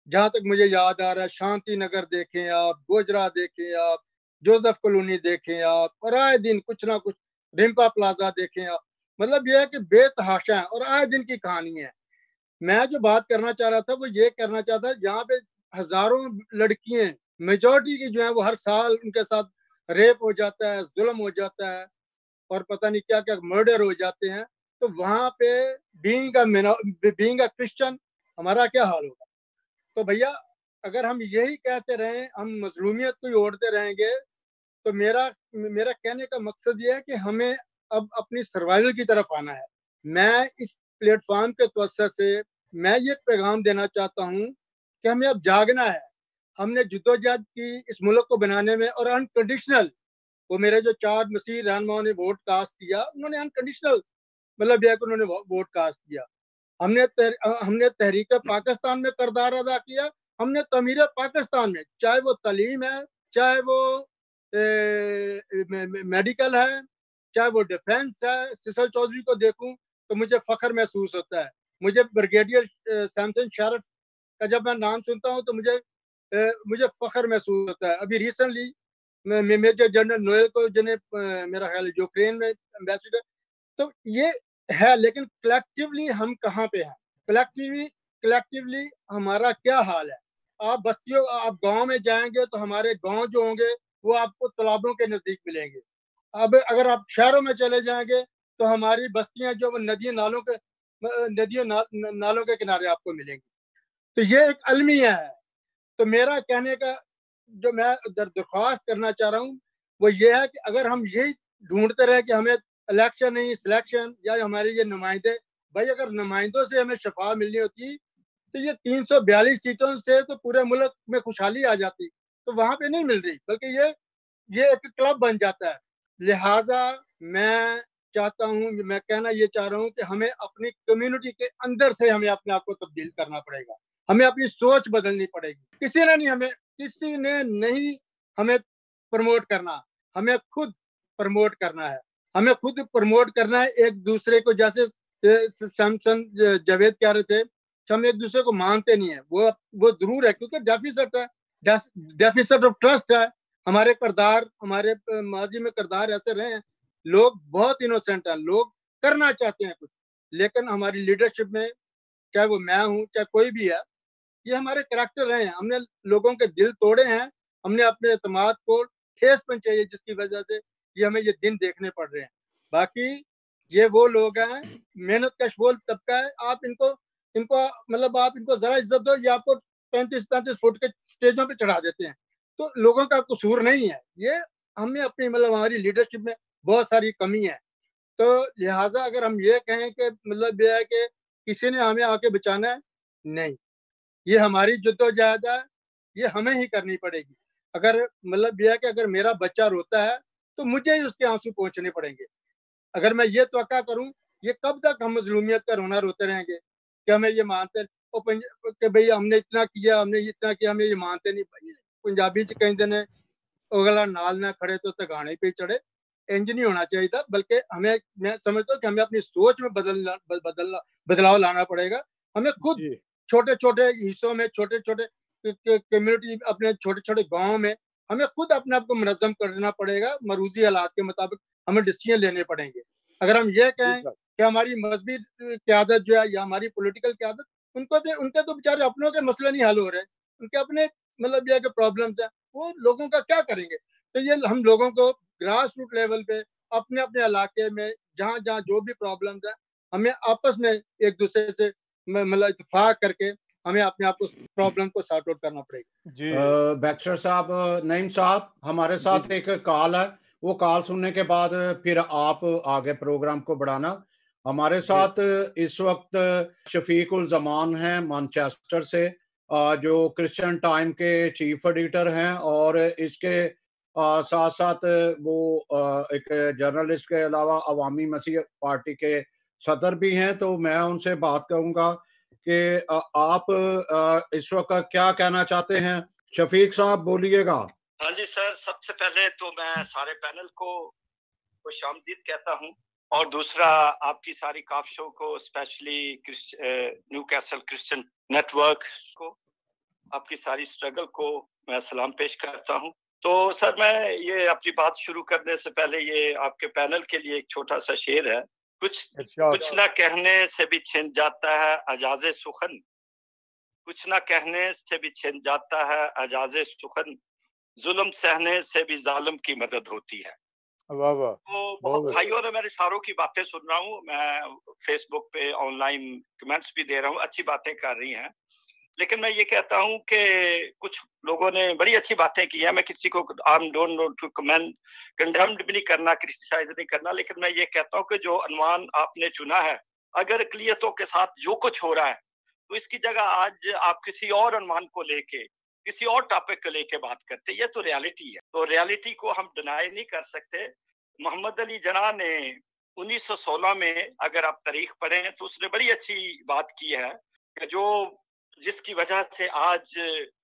जहां तक मुझे याद आ रहा है, शांति नगर देखें आप, गोजरा देखें आप, जोसेफ कॉलोनी देखें आप, और आए दिन कुछ ना कुछ, रिम्पा प्लाजा देखें आप। मतलब यह है कि बेतहाशा है और आए दिन की कहानी है। मैं जो बात करना चाह रहा था वो ये करना चाहता है, जहाँ पे हजारों लड़कियां, मेजोरिटी की जो है वो हर साल उनके साथ रेप हो जाता है, जुल्म हो जाता है, और पता नहीं क्या क्या मर्डर हो जाते हैं। तो वहां पे बीइंग अ क्रिश्चियन हमारा क्या हाल होगा? तो भैया, अगर हम यही कहते रहे, हम मजलूमियत को ही ओढ़ते रहेंगे, तो मेरा मेरा कहने का मकसद ये है कि हमें अब अपनी सर्वाइवल की तरफ आना है। मैं इस प्लेटफॉर्म के तवज्जो से मैं ये पैगाम देना चाहता हूँ कि हमें अब जागना है। हमने जद्दोजहद की इस मुल्क को बनाने में, और अनकंडीशनल, वो मेरे जो 4 मसीह रहनुमाओं ने वोट कास्ट किया, उन्होंने अनकंडीशनल मतलब यह कि उन्होंने वोट कास्ट किया। हमने तहरीक पाकिस्तान में किरदार अदा किया, हमने तमीर पाकिस्तान में, चाहे वो तालीम है, चाहे वो मेडिकल है, चाहे वो डिफेंस है। सिसल चौधरी को देखूं तो मुझे फख्र महसूस होता है। मुझे ब्रिगेडियर सैमसन शरीफ का जब मैं नाम सुनता हूं तो मुझे फख्र महसूस होता है। अभी रिसेंटली मेजर जनरल नोएल को, जिन्हें मेरा ख्याल है यूक्रेन में एम्बेसडर। तो ये है, लेकिन कलेक्टिवली हम कहाँ पे हैं? कलेक्टिवली हमारा क्या हाल है? आप बस्तियों, आप गांव में जाएंगे तो हमारे गांव जो होंगे वो आपको तालाबों के नजदीक मिलेंगे। अब अगर आप शहरों में चले जाएंगे तो हमारी बस्तियां जो नदियों नालों के किनारे आपको मिलेंगी। तो ये एक अलमिया है। तो मेरा कहने का जो मैं दरख्वास्त करना चाह रहा हूँ वो ये है कि अगर हम यही ढूंढते रहे कि हमें इलेक्शन नहीं सिलेक्शन, या हमारे ये नुमाइंदे, भाई अगर नुमाइंदों से हमें शफा मिलनी होती तो ये 342 सीटों से तो पूरे मुल्क में खुशहाली आ जाती। तो वहां पे नहीं मिल रही, बल्कि ये एक क्लब बन जाता है। लिहाजा मैं चाहता हूँ, मैं कहना ये चाह रहा हूँ कि हमें अपनी कम्युनिटी के अंदर से हमें अपने आप को तब्दील करना पड़ेगा। हमें अपनी सोच बदलनी पड़ेगी। किसी ने नहीं हमें प्रमोट करना, हमें खुद प्रमोट करना है। हमें खुद प्रमोट करना है एक दूसरे को। जैसे सैमसन जावेद कह रहे थे कि हम एक दूसरे को मानते नहीं है, वो जरूर है, क्योंकि डेफिसिट है, डेफिसिट ऑफ ट्रस्ट है। हमारे माजी में किरदार ऐसे रहे हैं, लोग बहुत इनोसेंट हैं, लोग करना चाहते हैं कुछ, लेकिन हमारी लीडरशिप में, चाहे वो मैं हूं चाहे कोई भी है, ये हमारे करैक्टर रहे हैं। हमने लोगों के दिल तोड़े हैं, हमने अपने एतमाद को ठेस पहुंचाई है, जिसकी वजह से ये हमें ये दिन देखने पड़ रहे हैं। बाकी ये वो लोग हैं, मेहनत कश वो तबका है, आप इनको मतलब आप इनको जरा इज्जत दो, ये आपको 35-35 फुट के स्टेजों पे चढ़ा देते हैं। तो लोगों का कसूर नहीं है ये, हमें अपनी मतलब हमारी लीडरशिप में बहुत सारी कमी है। तो लिहाजा अगर हम ये कहें कि मतलब ये है कि किसी ने हमें आके बचाना है, नहीं, ये हमारी जद्दोजहद है, ये हमें ही करनी पड़ेगी। अगर मतलब यह है कि अगर मेरा बच्चा रोता है तो मुझे ही उसके आंसू पहुंचने पड़ेंगे। अगर मैं ये तवक्का करूं, ये कब तक हम मजलूमियत का रोना रोते रहेंगे कि हमें ये मानते कि भाई हमने इतना किया, हमें ये मानते नहीं। भाई पंजाबी च कहते हैं अगला नाल ना खड़े तो तगाने पे चढ़े। इंज नहीं होना चाहिए था, बल्कि मैं समझता हूँ कि हमें अपनी सोच में बदलाव लाना पड़ेगा। हमें खुद छोटे छोटे हिस्सों में, छोटे छोटे कम्युनिटी, अपने छोटे छोटे गाँव में हमें खुद अपने आप को मुनज़्ज़म करना पड़ेगा। मरूजी हालात के मुताबिक हमें डिसीजन लेने पड़ेंगे। अगर हम ये कहें कि हमारी मजहबी क़यादत जो है या हमारी पॉलिटिकल क़यादत, उनके तो बेचारे अपनों के मसले नहीं हल हो रहे, उनके अपने मतलब ये प्रॉब्लम्स है, वो लोगों का क्या करेंगे? तो ये हम लोगों को ग्रास रूट लेवल पे अपने अपने इलाके में जहाँ जहाँ जो भी प्रॉब्लम्स है, हमें आपस में एक दूसरे से मतलब इत्तेफाक करके हमें अपने आप को प्रॉब्लम को सॉर्ट आउट करना पड़ेगा। बैक्स्टर साहब, नईम साहब, हमारे साथ एक कॉल है, वो कॉल सुनने के बाद फिर आप आगे प्रोग्राम को बढ़ाना। हमारे साथ इस वक्त शफीक उल जमान हैं मैनचेस्टर से, जो क्रिश्चियन टाइम के चीफ एडिटर हैं, और इसके साथ साथ वो एक जर्नलिस्ट के अलावा अवामी मसीह पार्टी के सदर भी हैं। तो मैं उनसे बात करूंगा कि आप इस वक्त क्या कहना चाहते हैं। शफीक साहब बोलिएगा। हाँ जी सर, सबसे पहले तो मैं सारे पैनल को खुशामदीद कहता हूँ, और दूसरा आपकी सारी काफ शो को, स्पेशली न्यूकैसल क्रिश्चियन नेटवर्क को, आपकी सारी स्ट्रगल को मैं सलाम पेश करता हूँ। तो सर, मैं ये अपनी बात शुरू करने से पहले ये आपके पैनल के लिए एक छोटा सा शेर है। कुछ ना कहने से भी छिन जाता है अजाज़े सुखन, कुछ ना कहने से भी छिन जाता है अजाज़े सुखन, जुल्म सहने से भी जालिम की मदद होती है। वाह वाह। तो बहुत भाइयों ने मेरे सारों की बातें सुन रहा हूँ, मैं फेसबुक पे ऑनलाइन कमेंट्स भी दे रहा हूँ, अच्छी बातें कर रही हैं। लेकिन मैं ये कहता हूँ कि कुछ लोगों ने बड़ी अच्छी बातें की हैं। मैं किसी को कंडेम्ड भी नहीं करना, क्रिटिसाइज नहीं करना, लेकिन मैं ये कहता हूँ कि जो अनवान आपने चुना है, अगर अक़लियतों के साथ जो कुछ हो रहा है, तो इसकी जगह आज आप किसी और अनवान को लेके, किसी और टॉपिक को लेके बात करते, ये तो रियलिटी है। तो रियलिटी को हम डिनाई नहीं कर सकते। मोहम्मद अली जिन्ना ने 1916 में, अगर आप तारीख पढ़ें, तो उसने बड़ी अच्छी बात की है कि जिसकी वजह से आज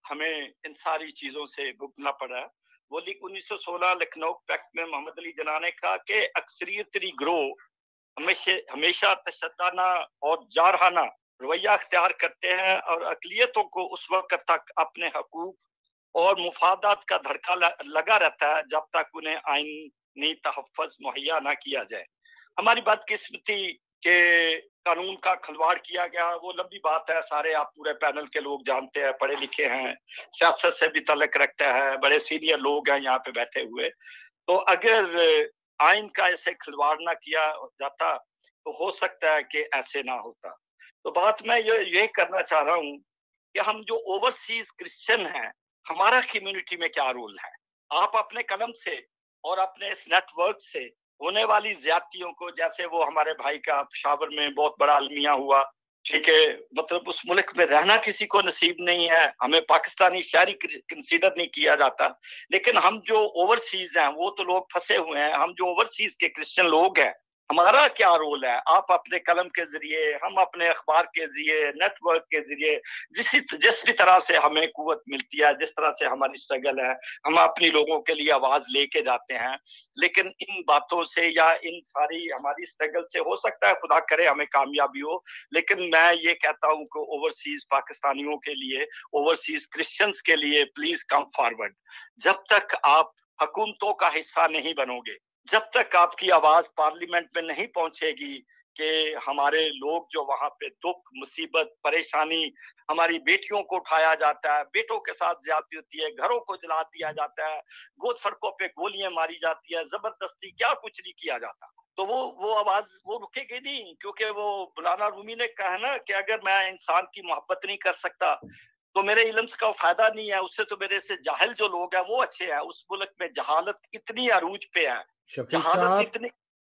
हमें इन सारी चीजों से भुगतना पड़ा है। वो 1916 लखनऊ पैक्ट में मोहम्मद अली जिन्ना ने कहा कि अक्सरियती ग्रोह हमेशा तशद्दुदाना और जारहाना रवैया अख्तियार करते हैं, और अक़लियतों को उस वक्त तक अपने हकूक और मुफादात का धड़का लगा रहता है जब तक उन्हें आईनी तहफ़्फ़ुज़ मुहैया ना किया जाए। हमारी बदकिस्मती के कानून का खिलवाड़ किया गया, वो लंबी बात है, सारे आप पूरे पैनल के लोग जानते हैं, पढ़े लिखे हैं, सियासत से भी तल्लुक़ रखते हैं, बड़े सीनियर लोग हैं यहाँ पे बैठे हुए। तो अगर आइन का ऐसे खिलवाड़ ना किया जाता तो हो सकता है कि ऐसे ना होता। तो बात मैं ये करना चाह रहा हूँ कि हम जो ओवरसीज क्रिश्चियन हैं, हमारा कम्युनिटी में क्या रोल है? आप अपने कलम से और अपने इस नेटवर्क से होने वाली ज्यादतियों को, जैसे वो हमारे भाई का पेशावर में बहुत बड़ा अलमिया हुआ, ठीक है, मतलब उस मुल्क में रहना किसी को नसीब नहीं है, हमें पाकिस्तानी शहरी कंसीडर नहीं किया जाता, लेकिन हम जो ओवरसीज हैं वो तो लोग फंसे हुए हैं। हम जो ओवरसीज के क्रिश्चियन लोग हैं, हमारा क्या रोल है? आप अपने कलम के जरिए, हम अपने अखबार के जरिए, नेटवर्क के जरिए, जिस भी तरह से हमें कुव्वत मिलती है, जिस तरह से हमारी स्ट्रगल है, हम अपनी लोगों के लिए आवाज लेके जाते हैं। लेकिन इन बातों से या इन सारी हमारी स्ट्रगल से हो सकता है खुदा करे हमें कामयाबी हो, लेकिन मैं ये कहता हूं कि ओवरसीज पाकिस्तानियों के लिए, ओवरसीज क्रिश्चियंस के लिए प्लीज कम फॉरवर्ड। जब तक आप हुकूमतों का हिस्सा नहीं बनोगे, जब तक आपकी आवाज पार्लियामेंट में नहीं पहुंचेगी कि हमारे लोग जो वहां पे दुख, मुसीबत, परेशानी, हमारी बेटियों को उठाया जाता है, बेटों के साथ ज्यादती होती है, घरों को जला दिया जाता है, सड़कों पे गोलियां मारी जाती है, जबरदस्ती क्या कुछ नहीं किया जाता, तो वो आवाज वो रुकेगी नहीं। क्योंकि वो मौलाना रूमी ने कहा ना कि अगर मैं इंसान की मोहब्बत नहीं कर सकता तो मेरे इल्म का फायदा नहीं है, उससे तो मेरे से जाहिल जो लोग हैं वो अच्छे हैं। उस मुल्क में जहालत इतनी अरूज पे है,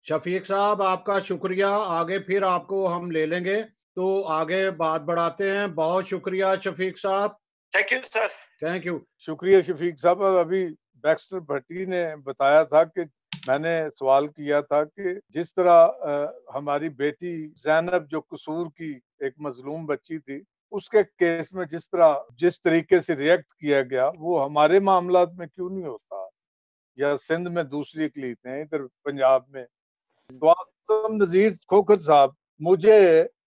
शफीक साहब आपका शुक्रिया। आगे फिर आपको हम ले लेंगे, तो आगे बात बढ़ाते हैं। बहुत शुक्रिया शफीक साहब। Thank you sir. Thank you. शुक्रिया शफीक साहब। अभी बैक्स्टर भट्टी ने बताया था कि मैंने सवाल किया था कि जिस तरह हमारी बेटी ज़ैनब जो कसूर की एक मजलूम बच्ची थी, उसके केस में जिस तरीके से रिएक्ट किया गया वो हमारे मामलात में क्यों नहीं होता, या सिंध में दूसरी इकलीतें हैं, इधर पंजाब में। तो आसम नजीर खोखर साहब, मुझे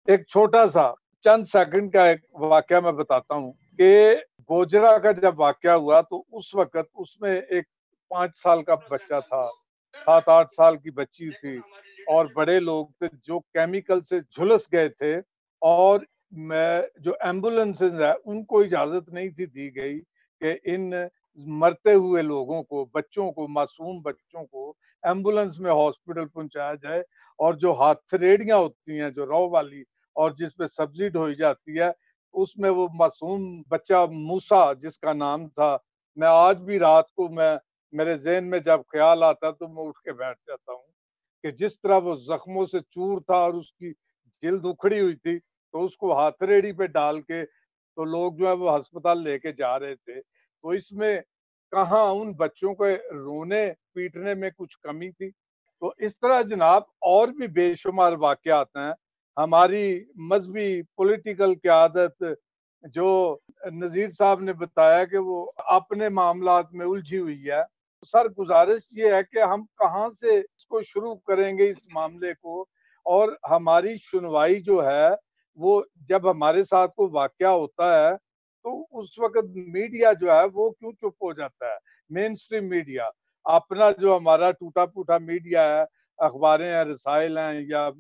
एक छोटा सा चंद सेकंड का एक वाकया मैं बताता हूँ कि गोजरा का जब वाकया हुआ तो उस वक्त उसमें एक 5 साल का बच्चा था, 7-8 साल की बच्ची थी और बड़े लोग थे जो केमिकल से झुलस गए थे, और जो एम्बुलेंसेज है उनको इजाजत नहीं थी दी गई कि इन मरते हुए लोगों को, बच्चों को, मासूम बच्चों को एम्बुलेंस में हॉस्पिटल पहुंचाया जाए। और जो हाथरेडियां होती हैं जो रौ वाली और जिसपे सब्जी ढोई जाती है, उसमें वो मासूम बच्चा मूसा जिसका नाम था, मैं आज भी रात को मेरे ज़हन में जब ख्याल आता तो मैं उठ के बैठ जाता हूँ कि जिस तरह वो जख्मों से चूर था और उसकी जिल्द उखड़ी हुई थी, तो उसको हाथरेडी पे डाल के तो लोग जो है वो अस्पताल लेके जा रहे थे। तो इसमें कहाँ उन बच्चों को रोने पीटने में कुछ कमी थी? तो इस तरह जनाब और भी बेशुमार वाकयात हैं। हमारी मजहबी पॉलिटिकल क़यादत जो नजीर साहब ने बताया कि वो अपने मामलात में उलझी हुई है। सर गुजारिश ये है कि हम कहाँ से इसको शुरू करेंगे इस मामले को, और हमारी सुनवाई जो है वो जब हमारे साथ कोई वाकया होता है तो उस वक्त मीडिया जो है वो क्यों चुप हो जाता है? मेन स्ट्रीम मीडिया, अपना जो हमारा टूटा फूटा मीडिया है, अखबारें हैं, रसाइल हैं या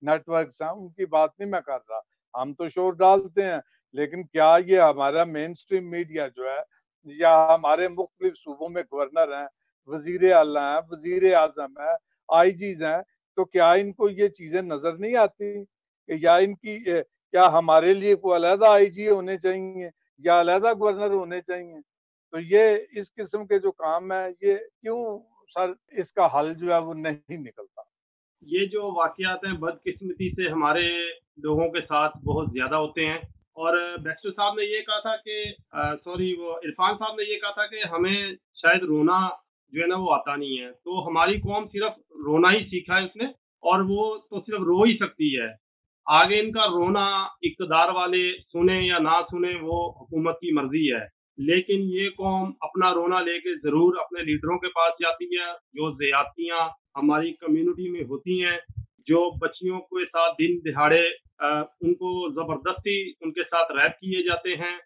नेटवर्क्स हैं, उनकी बात नहीं मैं कर रहा। हम तो शोर डालते हैं, लेकिन क्या ये हमारा मेन स्ट्रीम मीडिया जो है या हमारे मुख्तलिफ सूबों में गवर्नर हैं, वजीर आला हैं, वजीर आजम है, आईजीज हैं, तो क्या इनको ये चीजें नजर नहीं आती? या इनकी क्या हमारे लिए कोई अलहदा आईजी होने चाहिए या अलहदा गवर्नर होने चाहिए? तो ये इस किस्म के जो काम है ये क्यों सर इसका हल जो है वो नहीं निकलता? ये जो वाकयात हैं बदकिस्मती से हमारे लोगों के साथ बहुत ज्यादा होते हैं। और बैक्स्टर साहब ने ये कहा था कि वो इरफान साहब ने ये कहा था कि हमें शायद रोना जो है ना वो आता नहीं है। तो हमारी कौम सिर्फ रोना ही सीखा है उसने, और वो तो सिर्फ रो ही सकती है। आगे इनका रोना इक़्तिदार वाले सुने या ना सुने वो हुकूमत की मर्जी है, लेकिन ये कौम अपना रोना लेके जरूर अपने लीडरों के पास जाती है। जो ज्यादतियां हमारी कम्युनिटी में होती हैं, जो बच्चियों के साथ दिन दिहाड़े उनको जबरदस्ती उनके साथ रैप किए जाते हैं,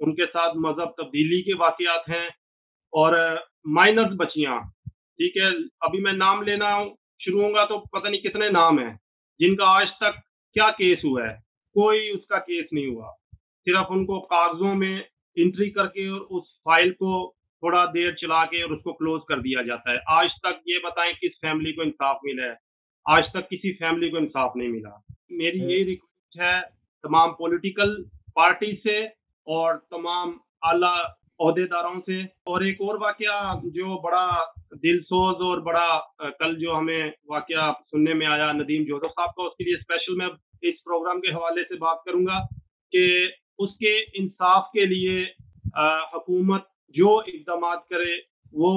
उनके साथ मजहब तब्दीली के वाकयात हैं और माइनर्स बच्चियां, ठीक है, अभी मैं नाम लेना शुरू होऊंगा तो पता नहीं कितने नाम हैं जिनका आज तक क्या केस हुआ है, कोई उसका केस नहीं हुआ। सिर्फ उनको कागजों में एंट्री करके और उस फाइल को थोड़ा देर चला के और उसको क्लोज कर दिया जाता है। आज तक ये बताएं किस फैमिली को इंसाफ मिला है? आज तक किसी फैमिली को इंसाफ नहीं मिला। मेरी यही रिक्वेस्ट है तमाम पॉलिटिकल पार्टी से और तमाम आला ओहदेदारों से। और एक और वाकया जो बड़ा दिलसोज और बड़ा कल जो हमें वाकया सुनने में आया नदीम जोसेफ साहब का, उसके लिए स्पेशल मैं इस प्रोग्राम के हवाले से बात करूंगा कि उसके इंसाफ के लिए हुकूमत जो इकदाम करे वो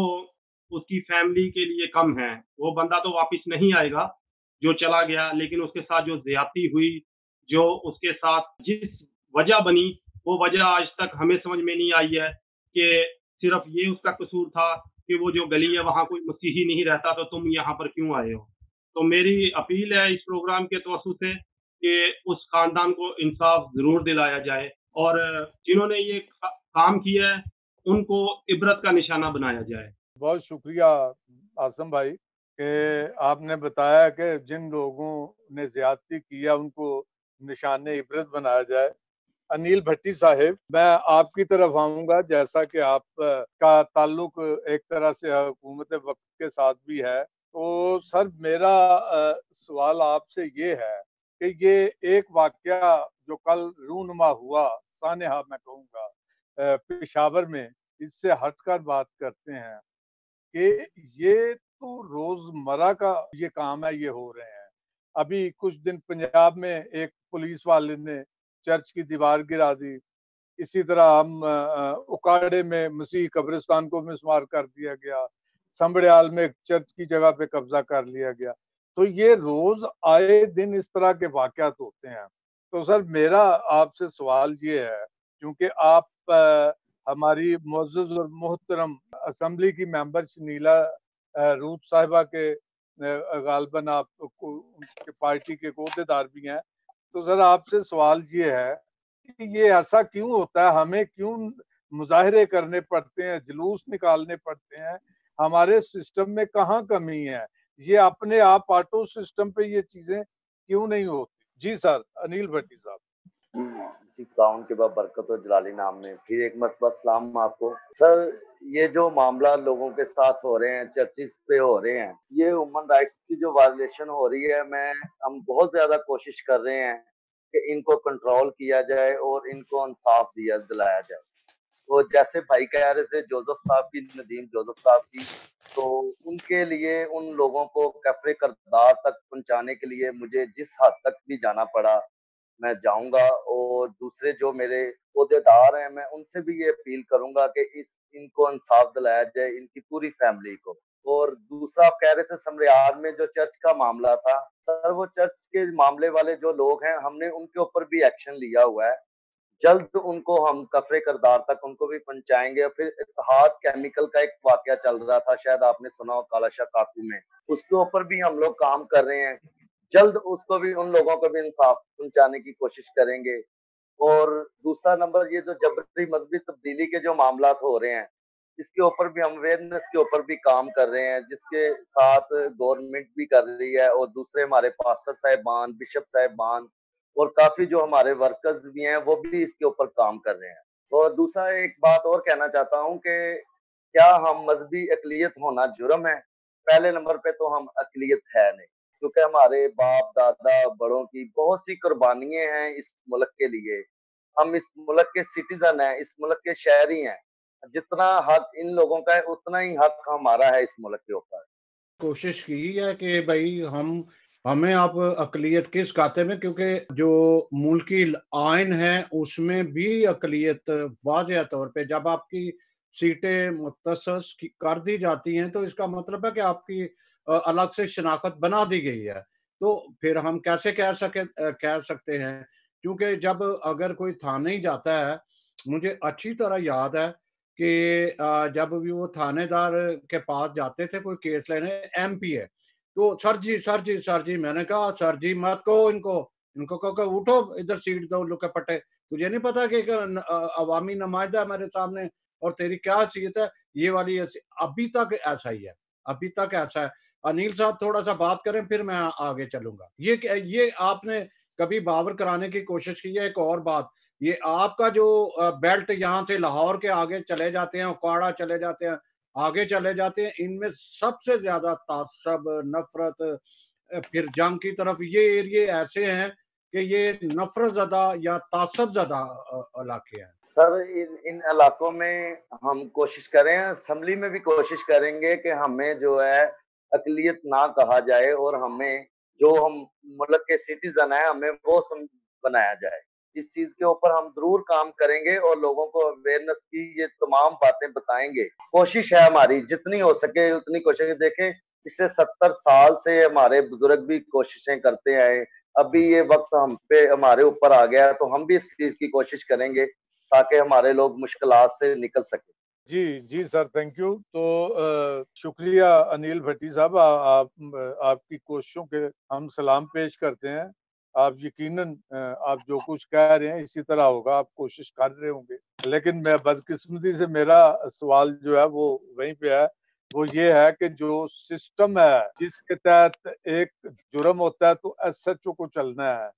उसकी फैमिली के लिए कम है। वो बंदा तो वापस नहीं आएगा जो चला गया, लेकिन उसके साथ जो ज्यादती हुई, जो उसके साथ जिस वजह बनी, वो वजह आज तक हमें समझ में नहीं आई है कि सिर्फ ये उसका कसूर था कि वो जो गली है वहां कोई मसीही नहीं रहता, तो तुम यहाँ पर क्यों आए हो। तो मेरी अपील है इस प्रोग्राम के तवज्जुह से कि उस खानदान को इंसाफ जरूर दिलाया जाए और जिन्होंने ये काम किया है उनको इबरत का निशाना बनाया जाए। बहुत शुक्रिया आसम भाई कि आपने बताया कि जिन लोगों ने ज्यादती किया उनको निशाने इबरत बनाया जाए। अनिल भट्टी साहिब, मैं आपकी तरफ आऊंगा, जैसा कि आप का ताल्लुक एक तरह से हुकूमत वक्त के साथ भी है, तो सर मेरा सवाल आपसे ये है कि ये एक वाकया जो कल रूनुमा हुआ, सानेहा मैं कहूँगा, पेशावर में, इससे हटकर बात करते हैं कि ये तो रोजमर्रा का ये काम है, ये हो रहे हैं। अभी कुछ दिन पंजाब में एक पुलिस वाले ने चर्च की दीवार गिरा दी। इसी तरह हम उकाड़े में मसीह कब्रिस्तान को मिसमार कर दिया गया। संबड़ियाल में चर्च की जगह पे कब्जा कर लिया गया। तो ये रोज आए दिन इस तरह के वाकयात होते हैं। तो सर मेरा आपसे सवाल ये है, क्योंकि आप हमारी मुअज़्ज़ज़ और मोहतरम असेंबली की मेंबर शनीला रूथ साहिबा के गालबन आप उनके पार्टी के अहदेदार भी हैं। तो सर आपसे सवाल ये है कि ये ऐसा क्यों होता है, हमें क्यों मुजाहरे करने पड़ते हैं, जुलूस निकालने पड़ते हैं, हमारे सिस्टम में कहाँ कमी है? ये अपने आप ऑटो सिस्टम पे ये चीजें क्यों नहीं होती? जी सर, अनिल भट्टी साहब। इसी काउन के बाद बरकत और जलाली नाम में फिर एक मरतबा सलाम आपको। सर ये जो मामला लोगों के साथ हो रहे हैं, चर्चिस पे हो रहे हैं, ये ह्यूमन राइट्स की जो वायलेशन हो रही है, हम बहुत ज्यादा कोशिश कर रहे हैं कि इनको कंट्रोल किया जाए और इनको इंसाफ दिलाया जाए। तो जैसे भाई कह रहे थे जोसेफ साहब की, नदीम जोसेफ साहब की, तो उनके लिए उन लोगों को कफरे करदार तक पहुंचाने के लिए मुझे जिस हद तक भी जाना पड़ा मैं जाऊंगा। और दूसरे जो मेरे ओहदेदार हैं, मैं उनसे भी ये अपील करूंगा कि इनको इंसाफ दिलाया जाए, इनकी पूरी फैमिली को। और दूसरा आप कह रहे थे समरियार में जो चर्च का मामला था, सर वो चर्च के मामले वाले जो लोग हैं, हमने उनके ऊपर भी एक्शन लिया हुआ है। जल्द उनको हम कफरे करदार तक उनको भी पहुंचाएंगे। फिर इत्तेहाद केमिकल का एक वाकया चल रहा था, शायद आपने सुना हो, कालाशाह काकू में, उसके ऊपर भी हम लोग काम कर रहे हैं। जल्द उसको भी, उन लोगों को भी इंसाफ पहुंचाने की कोशिश करेंगे। और दूसरा नंबर, ये जो जबरी मजहबी तब्दीली के जो मामला हो रहे हैं, इसके ऊपर भी हम अवेयरनेस के ऊपर भी काम कर रहे हैं, जिसके साथ गवर्नमेंट भी कर रही है और दूसरे हमारे पास्टर साहिबान, बिशप साहिबान और काफी जो हमारे वर्कर्स भी हैं वो भी इसके ऊपर काम कर रहे हैं। और दूसरा एक बात और कहना चाहता हूं कि क्या हम मजहबी अकलियत होना जुर्म है? पहले नंबर पे तो हम अकलियत है नहीं, क्योंकि हमारे बाप दादा बड़ों की बहुत सी कुर्बानियां हैं इस मुल्क के लिए। हम इस मुल्क के सिटीजन हैं, इस मुल्क के शहरी हैं। जितना हक इन लोगों का है उतना ही हक हमारा है इस मुल्क के ऊपर। कोशिश की है कि भाई हमें आप अकलियत किस खाते में, क्योंकि जो मुल्की आइन है उसमें भी अकलियत वाज़ेह तौर पे, जब आपकी सीटें मुख्तसस कर दी जाती हैं तो इसका मतलब है कि आपकी अलग से शनाख्त बना दी गई है। तो फिर हम कैसे कह सकते हैं, क्योंकि जब अगर कोई थाने ही जाता है, मुझे अच्छी तरह याद है कि जब भी वो थानेदार के पास जाते थे कोई केस लेने, एमपी है, तो सर जी मैंने कहा सर जी मत कहो इनको कहो कि उठो इधर सीट दो लुके पट्टे, तुझे नहीं पता कि एक अवामी नुमाइंदा मेरे सामने और तेरी क्या हैसियत है? ये वाली अभी तक ऐसा ही है, अभी तक ऐसा है। अनिल साहब थोड़ा सा बात करें, फिर मैं आगे चलूंगा। ये आपने कभी बावर कराने की कोशिश की है? एक और बात, ये आपका जो बेल्ट यहाँ से लाहौर के आगे चले जाते हैं, उकाड़ा चले जाते हैं, आगे चले जाते हैं, इनमें सबसे ज्यादा तासब, नफरत, फिर जंग की तरफ, ये एरिए ऐसे हैं कि ये नफरत ज़्यादा या तासब ज़्यादा इलाके हैं। सर इन इलाकों में हम कोशिश करें, असम्बली में भी कोशिश करेंगे कि हमें जो है अकलियत ना कहा जाए और हमें जो हम मुल्क के सिटीजन है हमें वो बनाया जाए। इस चीज के ऊपर हम जरूर काम करेंगे और लोगों को अवेयरनेस की ये तमाम बातें बताएंगे। कोशिश है हमारी जितनी हो सके उतनी कोशिश। देखें पिछले 70 साल से हमारे बुजुर्ग भी कोशिशें करते आए, अभी ये वक्त हम पे हमारे ऊपर आ गया तो हम भी इस चीज की कोशिश करेंगे ताकि हमारे लोग मुश्किलात से निकल सके। जी सर, थैंक यू। तो शुक्रिया अनिल भट्टी साहब, आपकी कोशिशों के हम सलाम पेश करते हैं। आप यकीनन आप जो कुछ कह रहे हैं इसी तरह होगा, आप कोशिश कर रहे होंगे। लेकिन मैं बदकिस्मती से मेरा सवाल जो है वो वहीं पे है, वो ये है कि जो सिस्टम है जिसके तहत एक जुर्म होता है तो SHO को चलना है,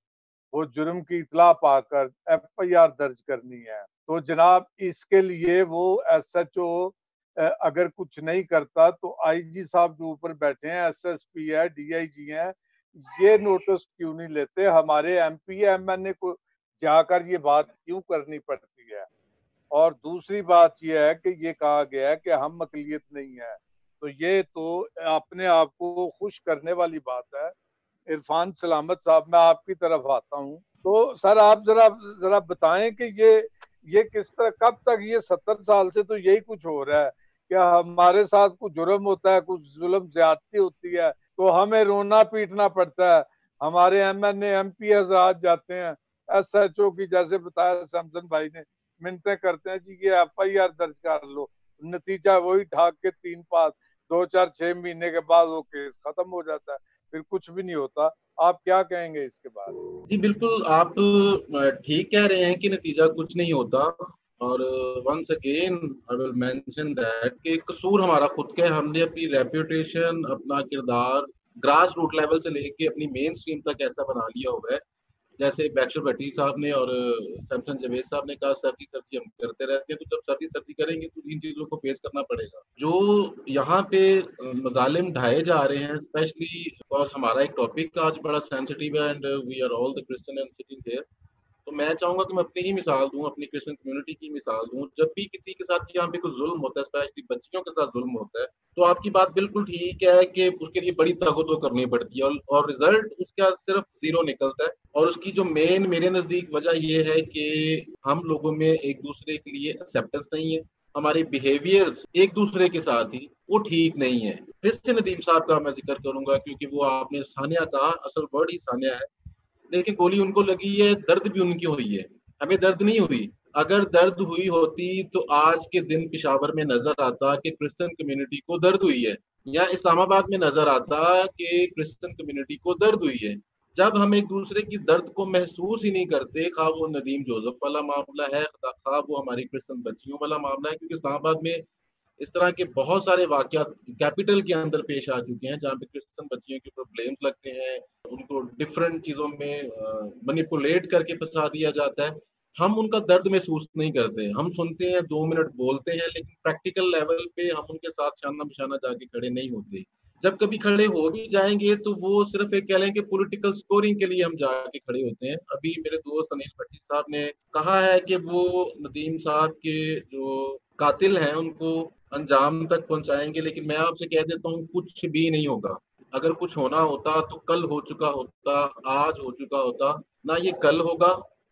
वो जुर्म की इतला पाकर FIR दर्ज करनी है। तो जनाब इसके लिए वो SHO अगर कुछ नहीं करता तो IG साहब जो ऊपर बैठे हैं, SSP है, DIG है, ये नोटिस क्यों नहीं लेते? हमारे MP MNA को जाकर ये बात क्यों करनी पड़ती है? और दूसरी बात ये है कि ये कहा गया है कि हम अकलियत नहीं है, तो ये तो अपने आप को खुश करने वाली बात है। इरफान सलामत साहब, मैं आपकी तरफ आता हूँ। तो सर आप जरा बताएं कि ये किस तरह, कब तक, ये 70 साल से तो यही कुछ हो रहा है। क्या हमारे साथ कुछ जुर्म होता है, कुछ जुल्म ज्यादती होती है तो हमें रोना पीटना पड़ता है? हमारे MNA MP हजरात जाते हैं SHO की, जैसे बताया सैमसन भाई ने, मिन्नतें करते हैं जी ये FIR दर्ज कर लो, नतीजा वही ठाक के 3 पास, 2-4-6 महीने के बाद वो केस खत्म हो जाता है, फिर कुछ भी नहीं होता। आप क्या कहेंगे इसके बारे में? जी बिल्कुल, आप ठीक कह रहे हैं कि नतीजा कुछ नहीं होता। और once again I will mention that कि कसूर हमारा खुद का है। हमने अपनी रेपुटेशन, अपना किरदार ग्रास रूट लेवल से लेके अपनी मेन स्ट्रीम तक ऐसा बना लिया हुआ है, जैसे बैक्टर भट्टी साहब ने और सैमसन जवेद साहब ने कहा, सर्दी सर्दी हम करते रहते हैं, तो जब सर्दी सर्दी करेंगे तो इन चीजों को फेस करना पड़ेगा। जो यहाँ पे मजालिम ढाए जा रहे हैं, स्पेशली बिकॉज हमारा एक टॉपिक आज बड़ा सेंसिटिव है and we are all the Christian and sitting there, तो मैं चाहूंगा कि मैं अपनी ही मिसाल दूं, अपनी क्रिश्चियन कम्युनिटी की मिसाल दूं। जब भी किसी के साथ यहाँ पे कोई जुल्म होता है, स्पेशली बच्चियों के साथ जुल्म होता है, तो आपकी बात बिल्कुल ठीक है कि उसके लिए बड़ी ताकतों करनी पड़ती है और रिजल्ट उसका सिर्फ 0 निकलता है। और उसकी जो मेन मेरे नजदीक वजह ये है कि हम लोगों में एक दूसरे के लिए एक्सेप्टेंस नहीं है, हमारे बिहेवियर्स एक दूसरे के साथ ही वो ठीक नहीं है। फिर से नदीम साहब का मैं जिक्र करूंगा क्योंकि वो आपने सानिया कहा, असल वर्ड ही सानिया है। देखिए गोली उनको लगी है, दर्द भी उनकी हुई है, हमें दर्द नहीं हुई। अगर दर्द हुई होती तो आज के दिन पेशावर में नजर आता कि क्रिश्चियन कम्युनिटी को दर्द हुई है, या इस्लामाबाद में नजर आता कि क्रिश्चियन कम्युनिटी को दर्द हुई है। जब हम एक दूसरे की दर्द को महसूस ही नहीं करते, खा वो नदीम जोसेफ वाला मामला है, खा वो हमारी क्रिश्चियन बच्चियों वाला मामला है, क्योंकि इस्लामाबाद में इस तरह के बहुत सारे वाकयात कैपिटल के अंदर पेश आ चुके हैं जहाँ पे क्रिश्चियन बच्चियों के ऊपर ब्लेम्स लगते हैं, उनको डिफरेंट चीजों में मैनिपुलेट करके फंसा दिया जाता है। हम उनका दर्द महसूस नहीं करते, हम सुनते हैं, 2 मिनट बोलते हैं, लेकिन प्रैक्टिकल लेवल पे हम उनके साथ शाना बिशाना जाके खड़े नहीं होते। जब कभी खड़े हो भी जाएंगे तो वो सिर्फ एक कह लें कि पॉलिटिकल स्कोरिंग के लिए हम जाके खड़े होते हैं। अभी मेरे दोस्त अनिल भट्टी साहब ने कहा है कि वो नदीम साहब के जो कातिल हैं उनको अंजाम तक पहुंचाएंगे, लेकिन मैं आपसे कह देता हूँ कुछ भी नहीं होगा। अगर कुछ होना होता तो कल हो चुका होता, आज हो चुका होता। ना ये कल होगा,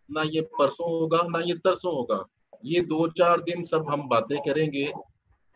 ना ये परसों होगा, ना ये तरसों होगा। ये 2-4 दिन सब हम बातें करेंगे,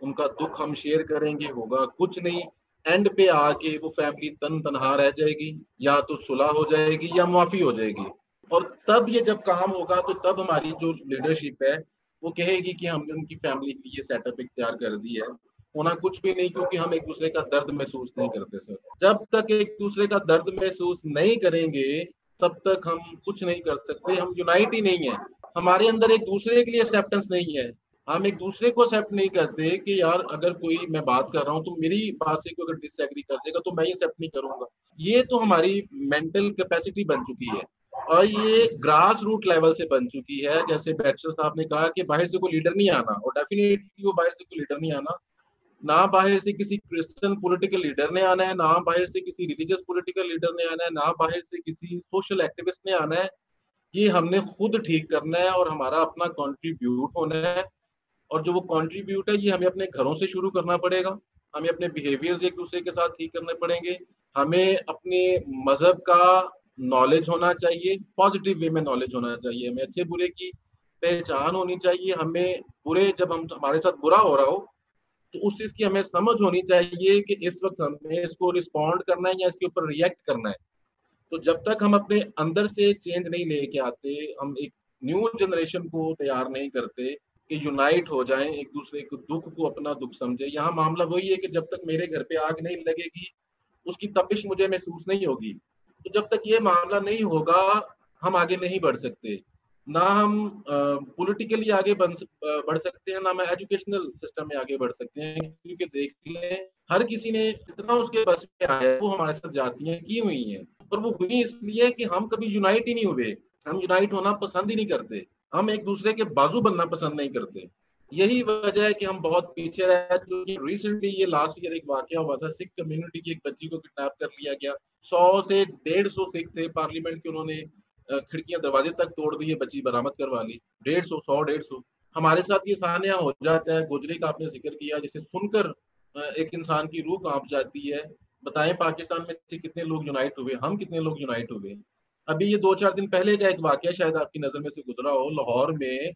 उनका दुख हम शेयर करेंगे, होगा कुछ नहीं। एंड पे आके वो फैमिली तनहा रह जाएगी, या तो सुलह हो जाएगी या माफी हो जाएगी। और तब ये जब काम होगा तो तब हमारी जो लीडरशिप है वो कहेगी कि हमने उनकी फैमिली के लिए सेटअप इख्तियार कर दी है। होना कुछ भी नहीं, क्योंकि हम एक दूसरे का दर्द महसूस नहीं करते सर। जब तक एक दूसरे का दर्द महसूस नहीं करेंगे तब तक हम कुछ नहीं कर सकते, हम यूनाइट ही नहीं है। हमारे अंदर एक दूसरे के लिए एक्सेप्टेंस नहीं है। हम एक दूसरे को एक्सेप्ट नहीं करते कि यार अगर कोई मैं बात कर रहा हूँ तो मेरी बात से कोई अगर डिसएग्री कर देगा तो मैं ये एक्सेप्ट नहीं करूंगा। ये तो हमारी मेंटल कैपेसिटी बन चुकी है और ये ग्रास रूट लेवल से बन चुकी है। जैसे बैक्स्टर साहब ने कहा कि बाहर से कोई लीडर नहीं आना, और डेफिनेटली वो बाहर से कोई लीडर नहीं आना, ना बाहर से किसी क्रिश्चियन पॉलिटिकल लीडर ने आना है, ना बाहर से किसी रिलीजियस पॉलिटिकल लीडर ने आना है, ना बाहर से किसी सोशल एक्टिविस्ट ने आना है। ये हमने खुद ठीक करना है और हमारा अपना कंट्रीब्यूट होना है। और जो वो कंट्रीब्यूट है ये हमें अपने घरों से शुरू करना पड़ेगा। हमें अपने बिहेवियर्स एक दूसरे के साथ ठीक करने पड़ेंगे। हमें अपने मजहब का नॉलेज होना चाहिए, पॉजिटिव वे में नॉलेज होना चाहिए। हमें अच्छे बुरे की पहचान होनी चाहिए। हमें बुरे जब हम हमारे साथ बुरा हो रहा हो तो उस चीज की हमें समझ होनी चाहिए कि इस वक्त हमें इसको रिस्पॉन्ड करना है या इसके ऊपर रिएक्ट करना है। तो जब तक हम अपने अंदर से चेंज नहीं लेके आते, हम एक न्यू जनरेशन को तैयार नहीं करते कि यूनाइट हो जाएं, एक दूसरे को दुख को अपना दुख समझे। यहाँ मामला वही है कि जब तक मेरे घर पे आग नहीं लगेगी उसकी तपिश मुझे महसूस नहीं होगी। तो जब तक ये मामला नहीं होगा हम आगे नहीं बढ़ सकते। ना हम पॉलिटिकली आगे बढ़ सकते हैं, ना हम एजुकेशनल सिस्टम में आगे बढ़ सकते हैं। क्योंकि देख लें हर किसी ने जितना उसके बस में आया वो हमारे साथ जातियां की हुई हैं, और वो हुई इसलिए कि हम कभी यूनाइट ही नहीं हुए। हम यूनाइट होना पसंद ही नहीं करते, हम एक दूसरे के बाजू बनना पसंद नहीं करते। यही वजह है कि हम बहुत पीछे रह चुके। रिसेंटली ये लास्ट ईयर एक वाकया हुआ था, सिख कम्युनिटी की एक बच्ची को किडनैप कर लिया गया। 100 से 150 सिख थे पार्लियामेंट के, उन्होंने खिड़कियां दरवाजे तक तोड़ दी, बच्ची बरामद करवा ली। 150 हमारे साथ ये सान्या हो जाता है। गुजरी का आपने जिक्र किया, जिसे सुनकर एक इंसान की रूह कांप जाती है। बताएं पाकिस्तान में से कितने लोग यूनाइट हुए, हम कितने लोग यूनाइट हुए। अभी ये 2-4 दिन पहले का एक वाकया शायद आपकी नजर में से गुजरा हो, लाहौर में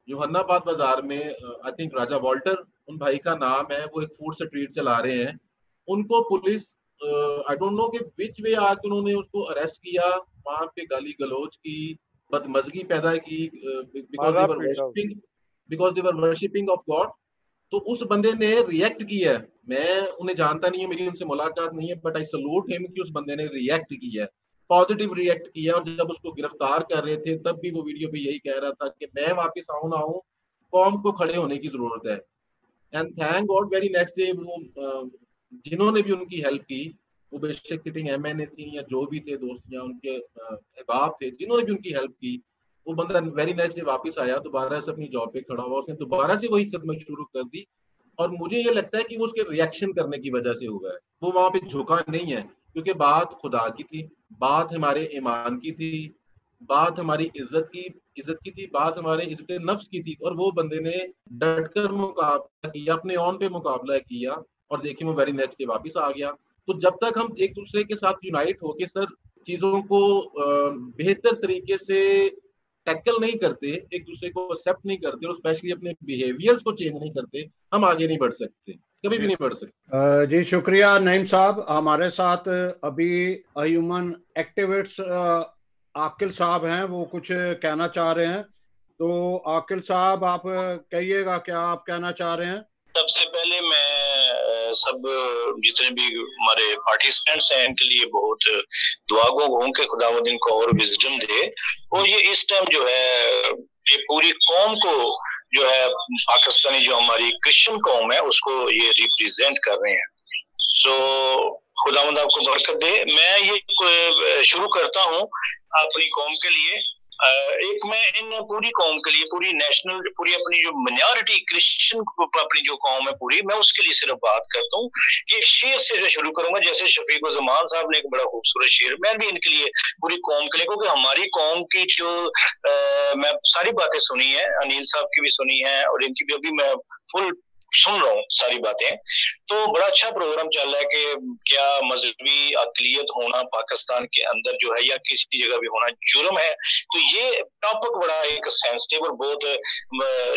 जोहन्नाबाद बाजार में आई थिंक राजा वॉल्टर उन भाई का नाम है, वो एक फूड स्ट्रीट चला रहे हैं। उनको पुलिस आई डोंट नो कि विच वे आके उन्होंने उसको अरेस्ट किया, वहां पे गाली गलौज की, बदमजगी पैदा की, because they were worshipping of God. तो उस बंदे ने रिएक्ट किया है। मैं उन्हें जानता नहीं है, मेरी उनसे मुलाकात नहीं है, बट आई सलूट हिम कि उस बंदे ने रिएक्ट किया है, पॉजिटिव रिएक्ट किया। और जब उसको गिरफ्तार कर रहे थे तब भी वो वीडियो पे यही कह रहा था कि मैं वापस आऊं ना आऊं, कौम को खड़े होने की जरूरत है। And thank God very next day वो जिन्होंने भी उनकी हेल्प की, वो बेशक सिटिंग एमएनए थी या जो भी थे दोस्त या उनके अहबाब थे, जिन्होंने भी उनकी हेल्प की, वो बंदा वेरी नेक्स्ट डे वापस आया, दोबारा से अपनी जॉब पे खड़ा हुआ, उसने दोबारा से वही कदम शुरू कर दी। और मुझे ये लगता है कि वो उसके रिएक्शन करने की वजह से हुआ है, वो वहां पे झुका नहीं है। क्योंकि बात खुदा की थी, बात हमारे ईमान की थी, बात हमारी इज्जत की थी, बात हमारे इज्जत नफ्स की थी। और वो बंदे ने डटकर मुकाबला किया, अपने ऑन पे मुकाबला किया, और देखिए वो वेरी नेक्स्ट डे वापस आ गया। तो जब तक हम एक दूसरे के साथ यूनाइट होके सर चीजों को बेहतर तरीके से टैकल नहीं करते, एक दूसरे को एक्सेप्ट नहीं करते, और स्पेशली अपने बिहेवियर्स को चेंज नहीं करते, हम आगे नहीं बढ़ सकते, कभी भी नहीं बढ़ सकते। जी शुक्रिया नईम साहब। हमारे साथ अभी ह्यूमन एक्टिविस्ट आकिल साहब हैं, वो कुछ कहना चाह रहे हैं। तो आकिल साहब आप कहिएगा क्या आप कहना चाह रहे हैं। सबसे पहले मैं सब जितने भी हमारे पार्टिसिपेंट्स हैं इनके लिए बहुत दुआ गो हूं कि खुदावंद इनको और विजडम दे। और ये इस टाइम जो है ये पूरी कौम को जो है पाकिस्तानी जो हमारी क्रिश्चियन कौम है उसको ये रिप्रेजेंट कर रहे हैं। सो खुदावंद आपको बरकत दे। मैं ये शुरू करता हूँ अपनी कौम के लिए। एक मैं इन पूरी कौम के लिए, पूरी नेशनल, पूरी अपनी जो माइनॉरिटी क्रिश्चियन अपनी जो कौम है पूरी, मैं उसके लिए सिर्फ बात करता हूँ कि शेर से शुरू करूंगा। जैसे शफीक जमान साहब ने एक बड़ा खूबसूरत शेर, मैं भी इनके लिए पूरी कौम के लिए, क्योंकि हमारी कौम की जो मैं सारी बातें सुनी है, अनिल साहब की भी सुनी है और इनकी भी अभी मैं फुल सुन रहा हूँ सारी बातें। तो बड़ा अच्छा प्रोग्राम चल रहा है कि क्या मजहबी अकलियत होना पाकिस्तान के अंदर जो है या किसी जगह भी होना जुर्म है। तो ये टॉपिक बड़ा एक सेंसिटिव और बहुत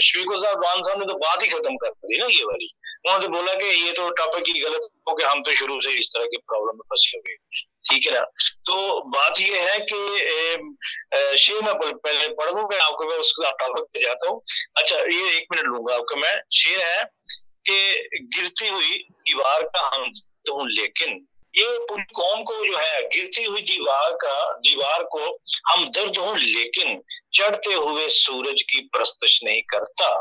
शफीकुज़मान साहब ने तो बात ही खत्म कर दी ना ये वाली। उन्होंने तो बोला कि ये तो टॉपिक ही गलत हो कि हम तो शुरू से इस तरह की प्रॉब्लम में फंसे हुए, ठीक है ना। तो बात ये है कि शेर मैं पहले पढ़ दूंगा आपको, मैं उसके टॉपिक पे जाता हूँ। अच्छा ये 1 मिनट लूंगा आपका मैं। शेर है कि गिरती हुई दीवार का हम तो हूँ लेकिन ये पूरी कौम को जो है गिरती हुई दीवार को हमदर्द हूं, लेकिन चढ़ते हुए सूरज की परस्तश नहीं करता।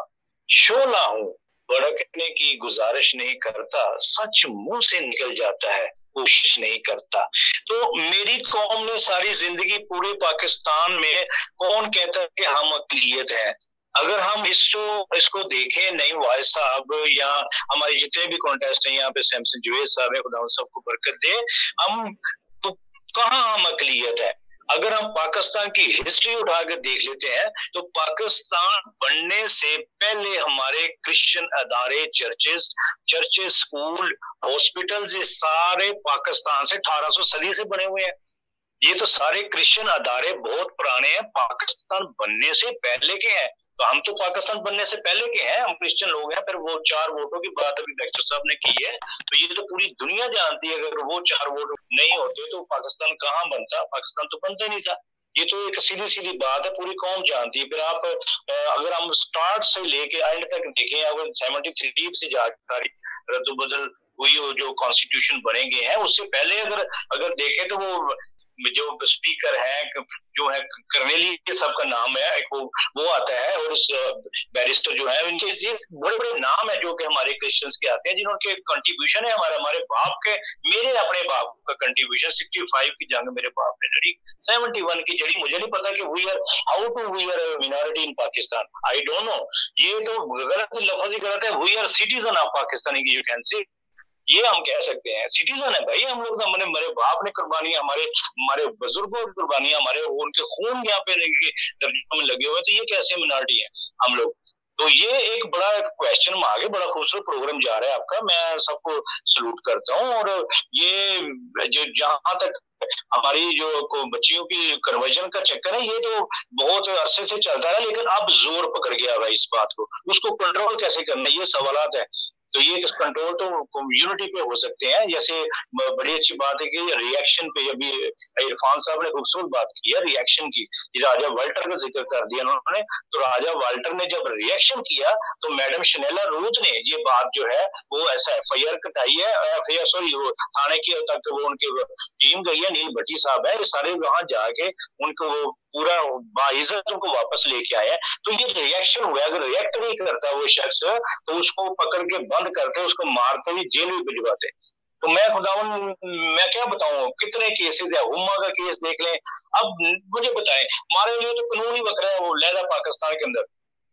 शोला हूं, भड़कने की गुजारिश नहीं करता। सच मुंह से निकल जाता है, कोशिश नहीं करता। तो मेरी कौम ने सारी जिंदगी पूरे पाकिस्तान में, कौन कहता है कि हम अकलियत है? अगर हम इसको देखें, नईम वाहिद साहब या हमारे जितने भी कॉन्टेस्ट हैं यहाँ पे, सैमसन जवेद साहब है, खुदा सबको बरकत दे, हम तो कहाँ हम अकलियत है? अगर हम पाकिस्तान की हिस्ट्री उठाकर देख लेते हैं तो पाकिस्तान बनने से पहले हमारे क्रिश्चियन अदारे, चर्चेस, स्कूल, हॉस्पिटल्स, ये सारे पाकिस्तान से 1800 सदी से बने हुए हैं। ये तो सारे क्रिश्चियन अदारे बहुत पुराने हैं, पाकिस्तान बनने से पहले के हैं। तो हम तो पाकिस्तान बनने से पहले के हैं, हम क्रिश्चियन लोग हैं। फिर वो 4 वोटों की बात अभी डॉक्टर साहब ने की है, तो ये तो पूरी दुनिया जानती है, अगर वो 4 वोट नहीं होते तो पाकिस्तान कहाँ बनता? पाकिस्तान तो बनता ही नहीं था। ये तो एक सीधी बात है, पूरी कौम जानती है। फिर आप अगर हम स्टार्ट से लेके एंड तक देखें, अगर 73 से जाकर रद्दबदल हुई, जो कॉन्स्टिट्यूशन बने गए हैं, उससे पहले अगर देखें तो वो जो स्पीकर है, जो है करनेली सबका नाम है, एक वो आता है, और इस बैरिस्टर जो है, इनके ये बड़े नाम है जो कि हमारे क्रिश्चियंस के आते हैं, जिन्होंने कंट्रीब्यूशन है हमारे बाप के, मेरे अपने बाप का कंट्रीब्यूशन 65 की जंग मेरे बाप ने लड़ी, 71 की जड़ी। मुझे नहीं पता कि we are minority in Pakistan, I don't know. ये तो गलत लफ्ज ही गलत है। We are citizen of Pakistan, you can say, ये हम कह सकते हैं, सिटीजन है भाई हम लोग। हमारे बाप ने कुर्बानियां, हमारे बुजुर्गों की कुर्बानियां, हमारे उनके खून यहाँ पे दर्जों में लगे हुए, तो ये कैसे मिनॉरिटी है हम लोग? तो ये एक बड़ा क्वेश्चन मार्क है। बड़ा खूबसूरत प्रोग्राम जा रहा है आपका, मैं सबको सलूट करता हूँ। और ये जो जहां तक हमारी जो बच्चियों की कन्वर्जन का चक्कर है, ये तो बहुत अरसे से चलता है, लेकिन अब जोर पकड़ गया भाई इस बात को। उसको कंट्रोल कैसे करना, ये सवालात है। तो ये कंट्रोल तो यूनिटी पे हो सकते हैं। जैसे बड़ी अच्छी बात है कि रिएक्शन पे, अभी इरफान साहब ने खूबसूरत बात की है रिएक्शन की, राजा वाल्टर का जिक्र कर दिया उन्होंने। तो राजा वाल्टर ने जब रिएक्शन किया तो मैडम शनेला रूथ ने ये बात जो है वो ऐसा FIR कटाई है, FIR सॉरी, वो थाने की तक वो उनकी टीम गई है, नील भट्टी साहब है, ये सारे वहां जाके उनको वो पूरा बाइज्जत उनको वापस लेके आए हैं। तो ये रिएक्शन हुआ। अगर रिएक्ट नहीं करता वो शख्स तो उसको पकड़ के बंद करते, उसको मारते हुए जेल में भिजवाते। तो मैं खुदावन, मैं क्या बताऊं, कितने केसेस है। हुम्मा का केस देख लें। अब मुझे बताएं, हमारे लिए तो कानून ही बकरा है वो लहदा पाकिस्तान के अंदर।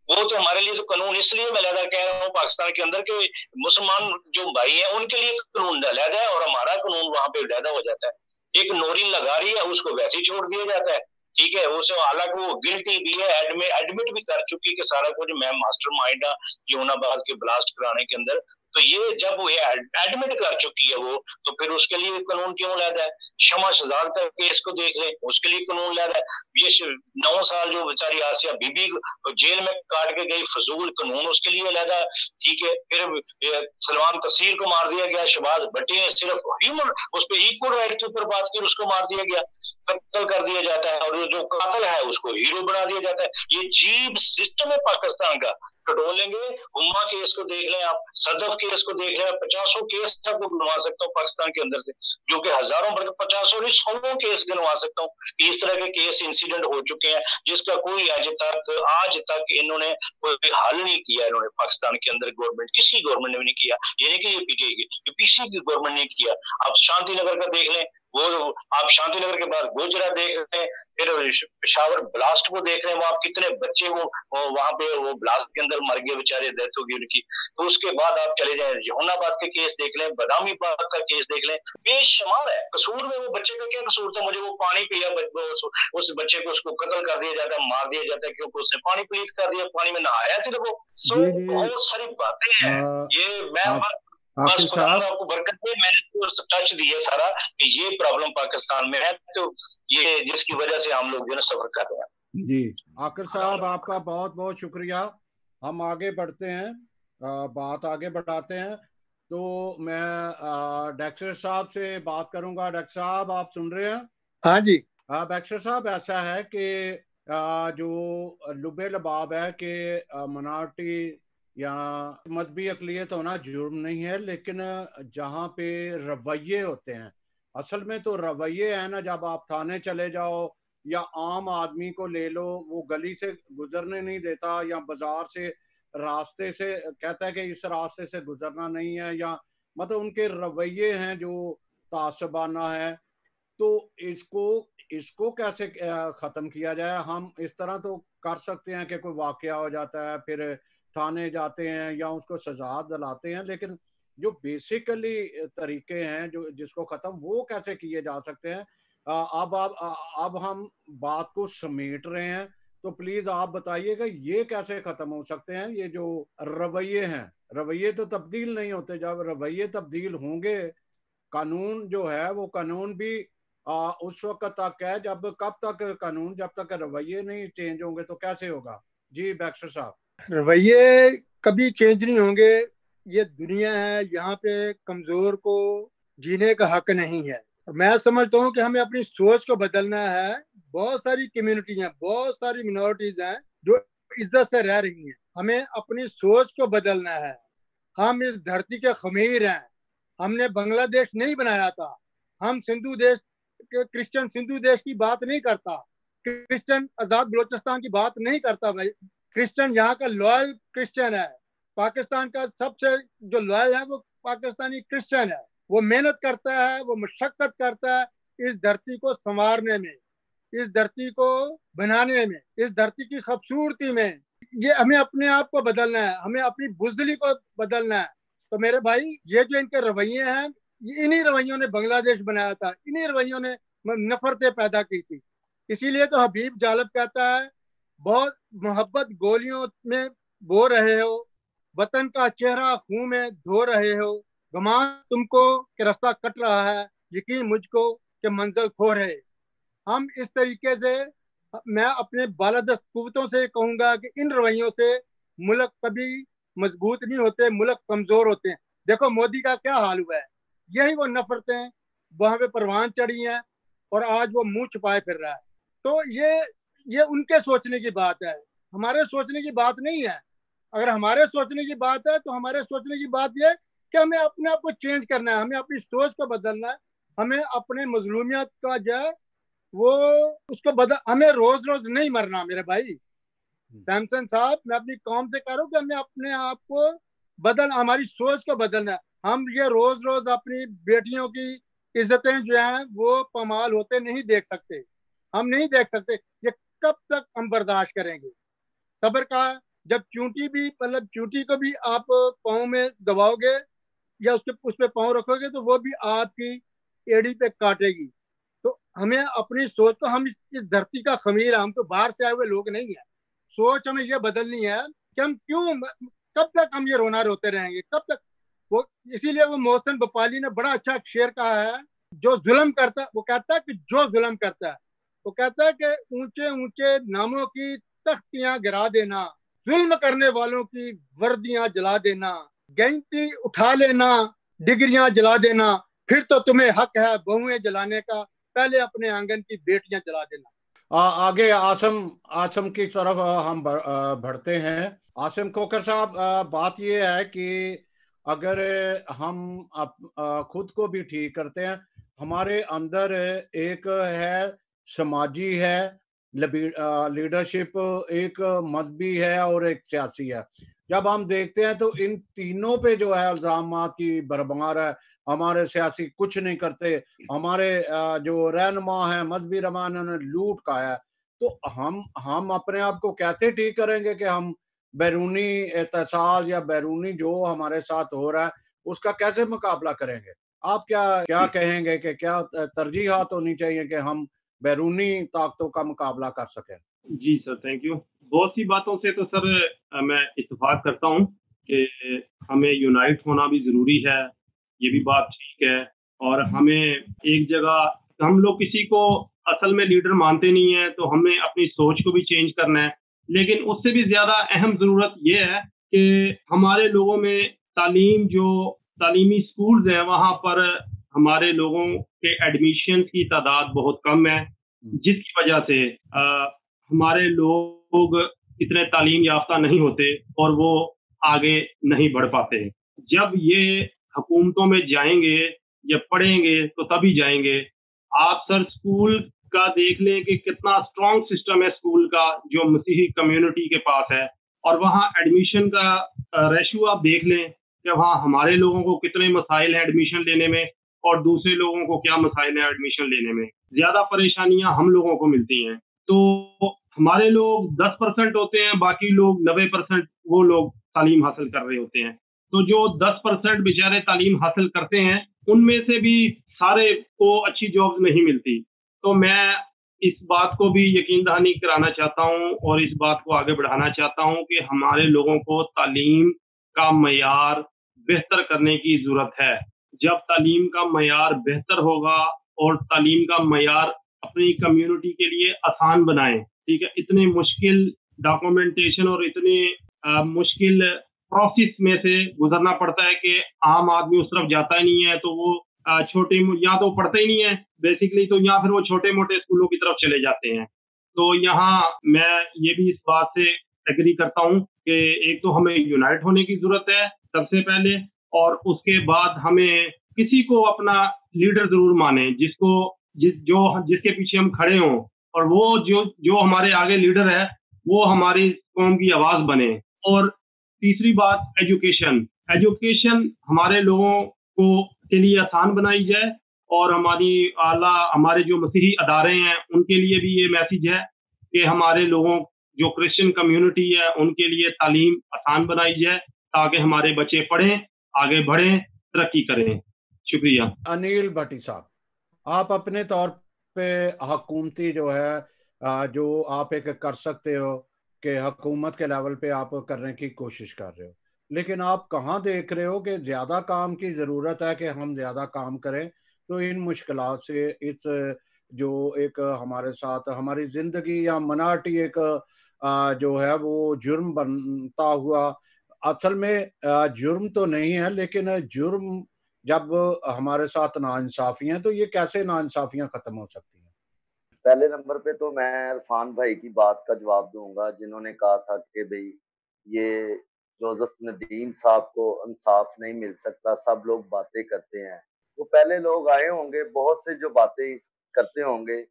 वो तो हमारे लिए तो कानून, इसलिए मैं लहदा कह रहा हूँ पाकिस्तान के अंदर के मुसलमान जो भाई हैं उनके लिए कानून लहदा है, और हमारा कानून वहां पे लहदा हो जाता है। एक नोरिन लगा रही है, उसको वैसे ही छोड़ दिया जाता है, ठीक है। उसे हालांकि वो गिल्टी भी है, एडमिट भी कर चुकी है कि सारा कुछ मैं मास्टरमाइंड जमुनाबाद के ब्लास्ट कराने के अंदर। तो ये जब वो एडमिट कर चुकी है वो, तो फिर उसके लिए कानून क्यों लादा है? शमा शहजाद का केस को देख लें, उसके लिए कानून लादा है। ये 9 साल जो बेचारी आसिया बीबी जेल में काट के गई, फजूल कानून उसके लिए लादा, ठीक है। फिर सलमान तसीर को मार दिया गया, शहबाज भट्टी ने सिर्फ ह्यूमन उस पर इक्वल राइट के ऊपर बात की, उसको मार दिया गया, कत्ल कर दिया जाता है, और जो कातिल है उसको हीरो बना दिया जाता है। ये जीब सिस्टम है पाकिस्तान का। टटोलेंगे, हुम्मा केस को देख लें आप, सदफ केस को देख लें, 50 केस तक गिनवा सकता हूँ पाकिस्तान के अंदर से, जो कि हजारों, बल्कि 50 नहीं 100 केस गिनवा सकता हूँ। इस तरह के केस इंसिडेंट हो चुके हैं जिसका कोई आज तक इन्होंने कोई हल नहीं किया। इन्होंने पाकिस्तान के अंदर गवर्नमेंट, किसी गवर्नमेंट ने भी नहीं किया। ये नहीं कि ये पीटीआई की गवर्नमेंट ने किया। आप शांति नगर का देख लें, वो आप शांति नगर के बाद गोजरा देख रहे हैं, फिर पेशावर ब्लास्ट को देख रहे हैं, वहां कितने बच्चे वो वहां पे वो ब्लास्ट के अंदर मर गए बेचारे, डेथ हो गई उनकी। तो उसके बाद आप चले जाए जमुनाबाद के केस देख लें, बदामीबाद का केस देख लें, बेशुमार है। कसूर में वो बच्चे का क्या कसूर था? मुझे वो पानी पिया, उस बच्चे को उसको कत्ल कर दिया जाता है, मार दिया जाता है क्योंकि उसने पानी पलीत कर दिया, पानी में नहाया सिर्फ वो। बहुत सारी बातें हैं। ये मैं आकिल साहब आपको बरकत दे, मैंने तो टच दिया सारा कि ये प्रॉब्लम पाकिस्तान में है, तो ये जिसकी वजह से हम लोग जो है सफर कर रहे हैं। जी आकिल साहब, आपका बहुत बहुत शुक्रिया। हम आगे बढ़ते हैं, बात आगे बढ़ाते हैं। तो मैं डॉक्टर साहब से बात करूंगा। डॉक्टर साहब, आप सुन रहे हैं? हाँ जी। डॉक्टर साहब, ऐसा है कि जो लुबे लबाब है कि मिनॉरिटी या मजहबी अकलियत होना जुर्म नहीं है, लेकिन जहाँ पे रवैये होते हैं, असल में तो रवैये है ना, जब आप थाने चले जाओ या आम आदमी को ले लो, वो गली से गुजरने नहीं देता, या बाजार से रास्ते से कहता है कि इस रास्ते से गुजरना नहीं है, या मतलब उनके रवैये हैं जो तासबाना है। तो इसको कैसे खत्म किया जाए? हम इस तरह तो कर सकते हैं कि कोई वाकया हो जाता है, फिर थाने जाते हैं या उसको सजा दिलाते हैं, लेकिन जो बेसिकली तरीके हैं जो जिसको खत्म, वो कैसे किए जा सकते हैं? अब हम बात को समेट रहे हैं, तो प्लीज आप बताइएगा ये कैसे खत्म हो सकते हैं? ये जो रवैये हैं, रवैये तो तब्दील नहीं होते। जब रवैये तब्दील होंगे, कानून जो है वो कानून भी उस वक्त तक है, कब तक कानून, जब तक रवैये नहीं चेंज होंगे तो कैसे होगा? जी बैक्स्टर साहब। रवैये कभी चेंज नहीं होंगे। ये दुनिया है, यहाँ पे कमजोर को जीने का हक नहीं है। मैं समझता हूँ कि हमें अपनी सोच को बदलना है। बहुत सारी कम्युनिटी हैं, बहुत सारी मिनॉरिटीज हैं जो इज्जत से रह रही हैं। हमें अपनी सोच को बदलना है। हम इस धरती के खमीर हैं। हमने बांग्लादेश नहीं बनाया था। हम सिंधु देश, क्रिश्चियन सिंधु देश की बात नहीं करता, क्रिश्चियन आजाद बलोचिस्तान की बात नहीं करता। भाई क्रिश्चियन यहाँ का लॉयल क्रिश्चियन है। पाकिस्तान का सबसे जो लॉयल है वो पाकिस्तानी क्रिश्चियन है। वो मेहनत करता है, वो मशक्कत करता है इस धरती को संवारने में, इस धरती को बनाने में, इस धरती की खूबसूरती में। ये हमें अपने आप को बदलना है, हमें अपनी बुजदली को बदलना है। तो मेरे भाई, ये जो इनके रवैये हैं, इन्हीं रवैयों ने बांग्लादेश बनाया था, इन्हीं रवैयों ने नफरतें पैदा की थी। इसीलिए तो हबीब जालब कहता है, बहुत मोहब्बत गोलियों में बो रहे हो, वतन का चेहरा खून में धो रहे हो, गुमान तुमको कि रास्ता कट रहा है, यकीन मुझको कि मंजिल खो रहे। हम इस तरीके से, मैं अपने बालादस्त कुव्वतों से कहूंगा कि इन रवैयों से मुल्क कभी मजबूत नहीं होते, मुल्क कमजोर होते हैं। देखो मोदी का क्या हाल हुआ है, यही वो नफरतें वहां पे परवान चढ़ी हैं और आज वो मुंह छुपाए फिर रहा है। तो ये उनके सोचने की बात है, हमारे सोचने की बात नहीं है। अगर हमारे सोचने की बात है तो हमारे सोचने की बात यह कि हमें अपने आप को चेंज करना है, हमें अपनी सोच को बदलना है, हमें अपने मजलूमियत का जो है वो उसको बदल, हमें रोज रोज नहीं मरना मेरे भाई। सैमसन साहब, मैं अपनी कौम से कह रहा हूँ कि हमें अपने आप को बदल, हमारी सोच को बदलना है। हम ये रोज रोज अपनी बेटियों की इज्जतें जो हैं वो पमाल होते नहीं देख सकते, हम नहीं देख सकते। ये कब तक हम बर्दाश्त करेंगे? सब्र का, जब चूंटी भी, मतलब चूंटी को भी आप पाँव में दबाओगे या उस पे पाँव रखोगे तो वो भी आपकी एड़ी पे काटेगी। तो हमें अपनी सोच को, हम इस धरती का खमीर है, हम तो बाहर से आए हुए लोग नहीं है। सोच हमें ये बदलनी है कि हम क्यों, कब तक हम ये रोना रोते रहेंगे, कब तक? वो इसीलिए वो मोहसिन बपाली ने बड़ा अच्छा शेर कहा है, जो जुल्म करता है, वो कहता है कि जो जुल्म करता है, वो कहता है कि ऊंचे ऊंचे नामों की तख्तियां गिरा देना, जुल्म करने वालों की वर्दियां जला देना, गिनती उठा लेना, डिग्रियां जला देना, फिर तो तुम्हें हक है बहुएं जलाने का, पहले अपने आंगन की बेटियां जला देना। आगे आसम की तरफ हम बढ़ते हैं। आसिम खोखर साहब, बात ये है कि अगर हम खुद को भी ठीक करते हैं, हमारे अंदर एक है समाजी है लीडरशिप, एक मजहबी है और एक सियासी है। जब हम देखते हैं तो इन तीनों पे जो है इल्जामात की बरमार है। हमारे सियासी कुछ नहीं करते, हमारे जो रहनुमा है मजहबी रहनुमा ने लूट का है। तो हम अपने आप को कैसे ठीक करेंगे कि हम बैरूनी एहतसास या बैरूनी जो हमारे साथ हो रहा है उसका कैसे मुकाबला करेंगे? आप क्या कहेंगे कि क्या तरजीहात होनी चाहिए कि हम बैरूनी ताकतों का मुकाबला कर सकें? जी सर, थैंक यू। बहुत सी बातों से तो सर मैं इत्तेफाक करता हूँ कि हमें यूनाइट होना भी जरूरी है, ये भी बात ठीक है। और हमें एक जगह, हम लोग किसी को असल में लीडर मानते नहीं है, तो हमें अपनी सोच को भी चेंज करना है। लेकिन उससे भी ज्यादा अहम जरूरत ये है कि हमारे लोगों में तालीम, जो तालीमी स्कूल्स हैं वहां पर हमारे लोगों के एडमिशन की तादाद बहुत कम है, जिसकी वजह से हमारे लोग इतने तालीम याफ्ता नहीं होते और वो आगे नहीं बढ़ पाते। जब ये हुकूमतों में जाएंगे जब पढ़ेंगे तो तभी जाएंगे। आप सर स्कूल का देख लें कि कितना स्ट्रॉन्ग सिस्टम है स्कूल का जो मसीही कम्युनिटी के पास है, और वहाँ एडमिशन का रेशियो आप देख लें कि वहाँ हमारे लोगों को कितने मसाइल हैं एडमिशन लेने में और दूसरे लोगों को क्या मसाइल हैं एडमिशन लेने में। ज्यादा परेशानियां हम लोगों को मिलती हैं। तो हमारे लोग 10% होते हैं, बाकी लोग 90% वो लोग तालीम हासिल कर रहे होते हैं। तो जो 10% बेचारे तालीम हासिल करते हैं उनमें से भी सारे को अच्छी जॉब्स नहीं मिलती। तो मैं इस बात को भी यकीन दहानी कराना चाहता हूँ और इस बात को आगे बढ़ाना चाहता हूँ कि हमारे लोगों को तालीम का मयार बेहतर करने की जरूरत है। जब तालीम का मयार बेहतर होगा और तालीम का मयार अपनी कम्युनिटी के लिए आसान बनाएं, ठीक है, इतने मुश्किल डॉक्यूमेंटेशन और इतने मुश्किल प्रोसेस में से गुजरना पड़ता है कि आम आदमी उस तरफ जाता ही नहीं है, तो वो छोटे या तो पढ़ते ही नहीं है बेसिकली, तो या फिर वो छोटे मोटे स्कूलों की तरफ चले जाते हैं। तो यहाँ मैं ये भी इस बात से एग्री करता हूँ कि एक तो हमें यूनाइट होने की जरूरत है सबसे पहले, और उसके बाद हमें किसी को अपना लीडर जरूर माने जिसके पीछे हम खड़े हों, और वो जो हमारे आगे लीडर है वो हमारी कौम की आवाज बने। और तीसरी बात एजुकेशन हमारे लोगों को के लिए आसान बनाई जाए, और हमारे जो मसीही अदारे हैं उनके लिए भी ये मैसेज है कि हमारे लोगों जो क्रिश्चियन कम्युनिटी है उनके लिए तालीम आसान बनाई जाए ताकि हमारे बच्चे पढ़ें, आगे बढ़ें, तरक्की करें। शुक्रिया। अनिल भट्टी साहब, आप अपने तौर पे हुकूमती जो है जो आप एक कर सकते हो कि हुकूमत के लेवल पे आप करने की कोशिश कर रहे हो, लेकिन आप कहाँ देख रहे हो कि ज्यादा काम की जरूरत है कि हम ज्यादा काम करें, तो इन मुश्किलात से इस जो एक हमारे साथ हमारी जिंदगी या मनाटी एक जो है वो जुर्म बनता हुआ, असल में जुर्म तो नहीं है, लेकिन जुर्म जब हमारे साथ नाइंसाफियां, तो ये कैसे नाइंसाफियां खत्म हो सकती हैं? पहले नंबर पे तो मैं इरफान भाई की बात का जवाब दूंगा जिन्होंने कहा था कि भाई ये जोसेफ नदीम साहब को इंसाफ नहीं मिल सकता, सब लोग बातें करते हैं। तो पहले लोग आए होंगे बहुत से जो बातें करते होंगे,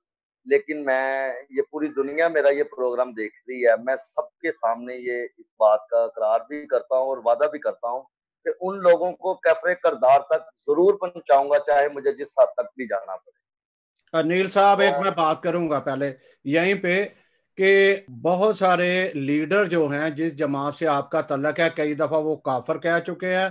लेकिन मैं ये पूरी दुनिया मेरा ये प्रोग्राम देख रही है, मैं सबके सामने ये इस बात का इकरार भी करता हूँ और वादा भी करता हूँ कि उन लोगों को कैफरे करदार तक जरूर पहुंचाऊंगा, चाहे मुझे जिस हद तक भी जाना पड़े। अनिल साहब, एक मैं बात करूंगा पहले यहीं पे कि बहुत सारे लीडर जो हैं जिस जमात से आपका तल्लक है, कई दफा वो काफर कह चुके हैं,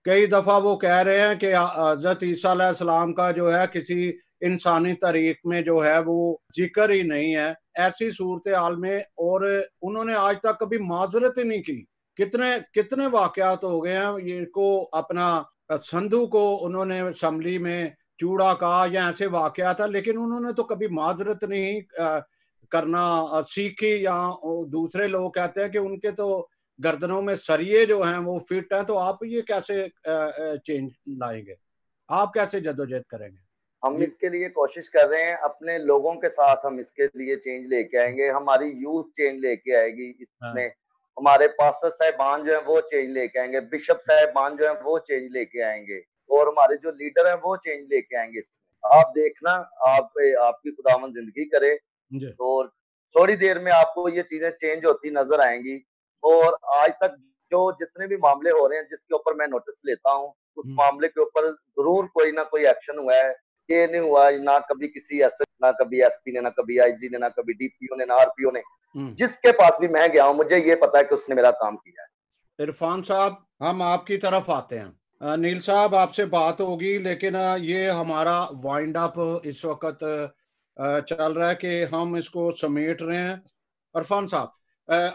कई दफा वो कह रहे हैं कि हजरत ईसा अलैहिस्सलाम का जो है किसी इंसानी तारीख में जो है वो जिक्र ही नहीं है, ऐसी सूरत हाल में, और उन्होंने आज तक कभी माजरत ही नहीं की। कितने कितने वाकयात हो गए हैं, ये को अपना संधू को उन्होंने असम्बली में चूड़ा कहा या ऐसे वाकया था, लेकिन उन्होंने तो कभी माजरत नहीं करना सीखी। या दूसरे लोग कहते हैं कि उनके तो गर्दनों में सरिये जो हैं वो फिट हैं, तो आप ये कैसे चेंज लाएंगे, आप कैसे जद्दोजहद करेंगे? हम इसके लिए कोशिश कर रहे हैं, अपने लोगों के साथ हम इसके लिए चेंज लेके आएंगे, हमारी यूथ चेंज लेके आएगी इसमें, हमारे पास्टर साहिबान जो है वो चेंज लेके आएंगे, बिशप साहिबान जो है वो चेंज लेके आएंगे, और हमारे जो लीडर हैं वो चेंज लेके आएंगे इसमें। आप देखना, आपकी खुदावंद जिंदगी करे तो थोड़ी देर में आपको ये चीजें चेंज होती नजर आएंगी। और आज तक जो जितने भी मामले हो रहे हैं जिसके ऊपर मैं नोटिस लेता हूँ, उस मामले के ऊपर जरूर कोई ना कोई एक्शन हुआ है। ये नहीं हुआ ना कभी किसी ना कभी एसपी ने, ना कभी आईजी ने, ना कभी डीपीओ ने, ना आरपीओ ने, जिसके पास भी मैं गया हूं मुझे ये पता है कि उसने मेरा काम किया है। इरफान साहब, हम आपकी तरफ आते हैं। नील साहब, आपसे बात होगी, लेकिन ये हमारा वाइंड अप इस वक्त चल रहा है कि हम इसको समेट रहे हैं। इरफान साहब,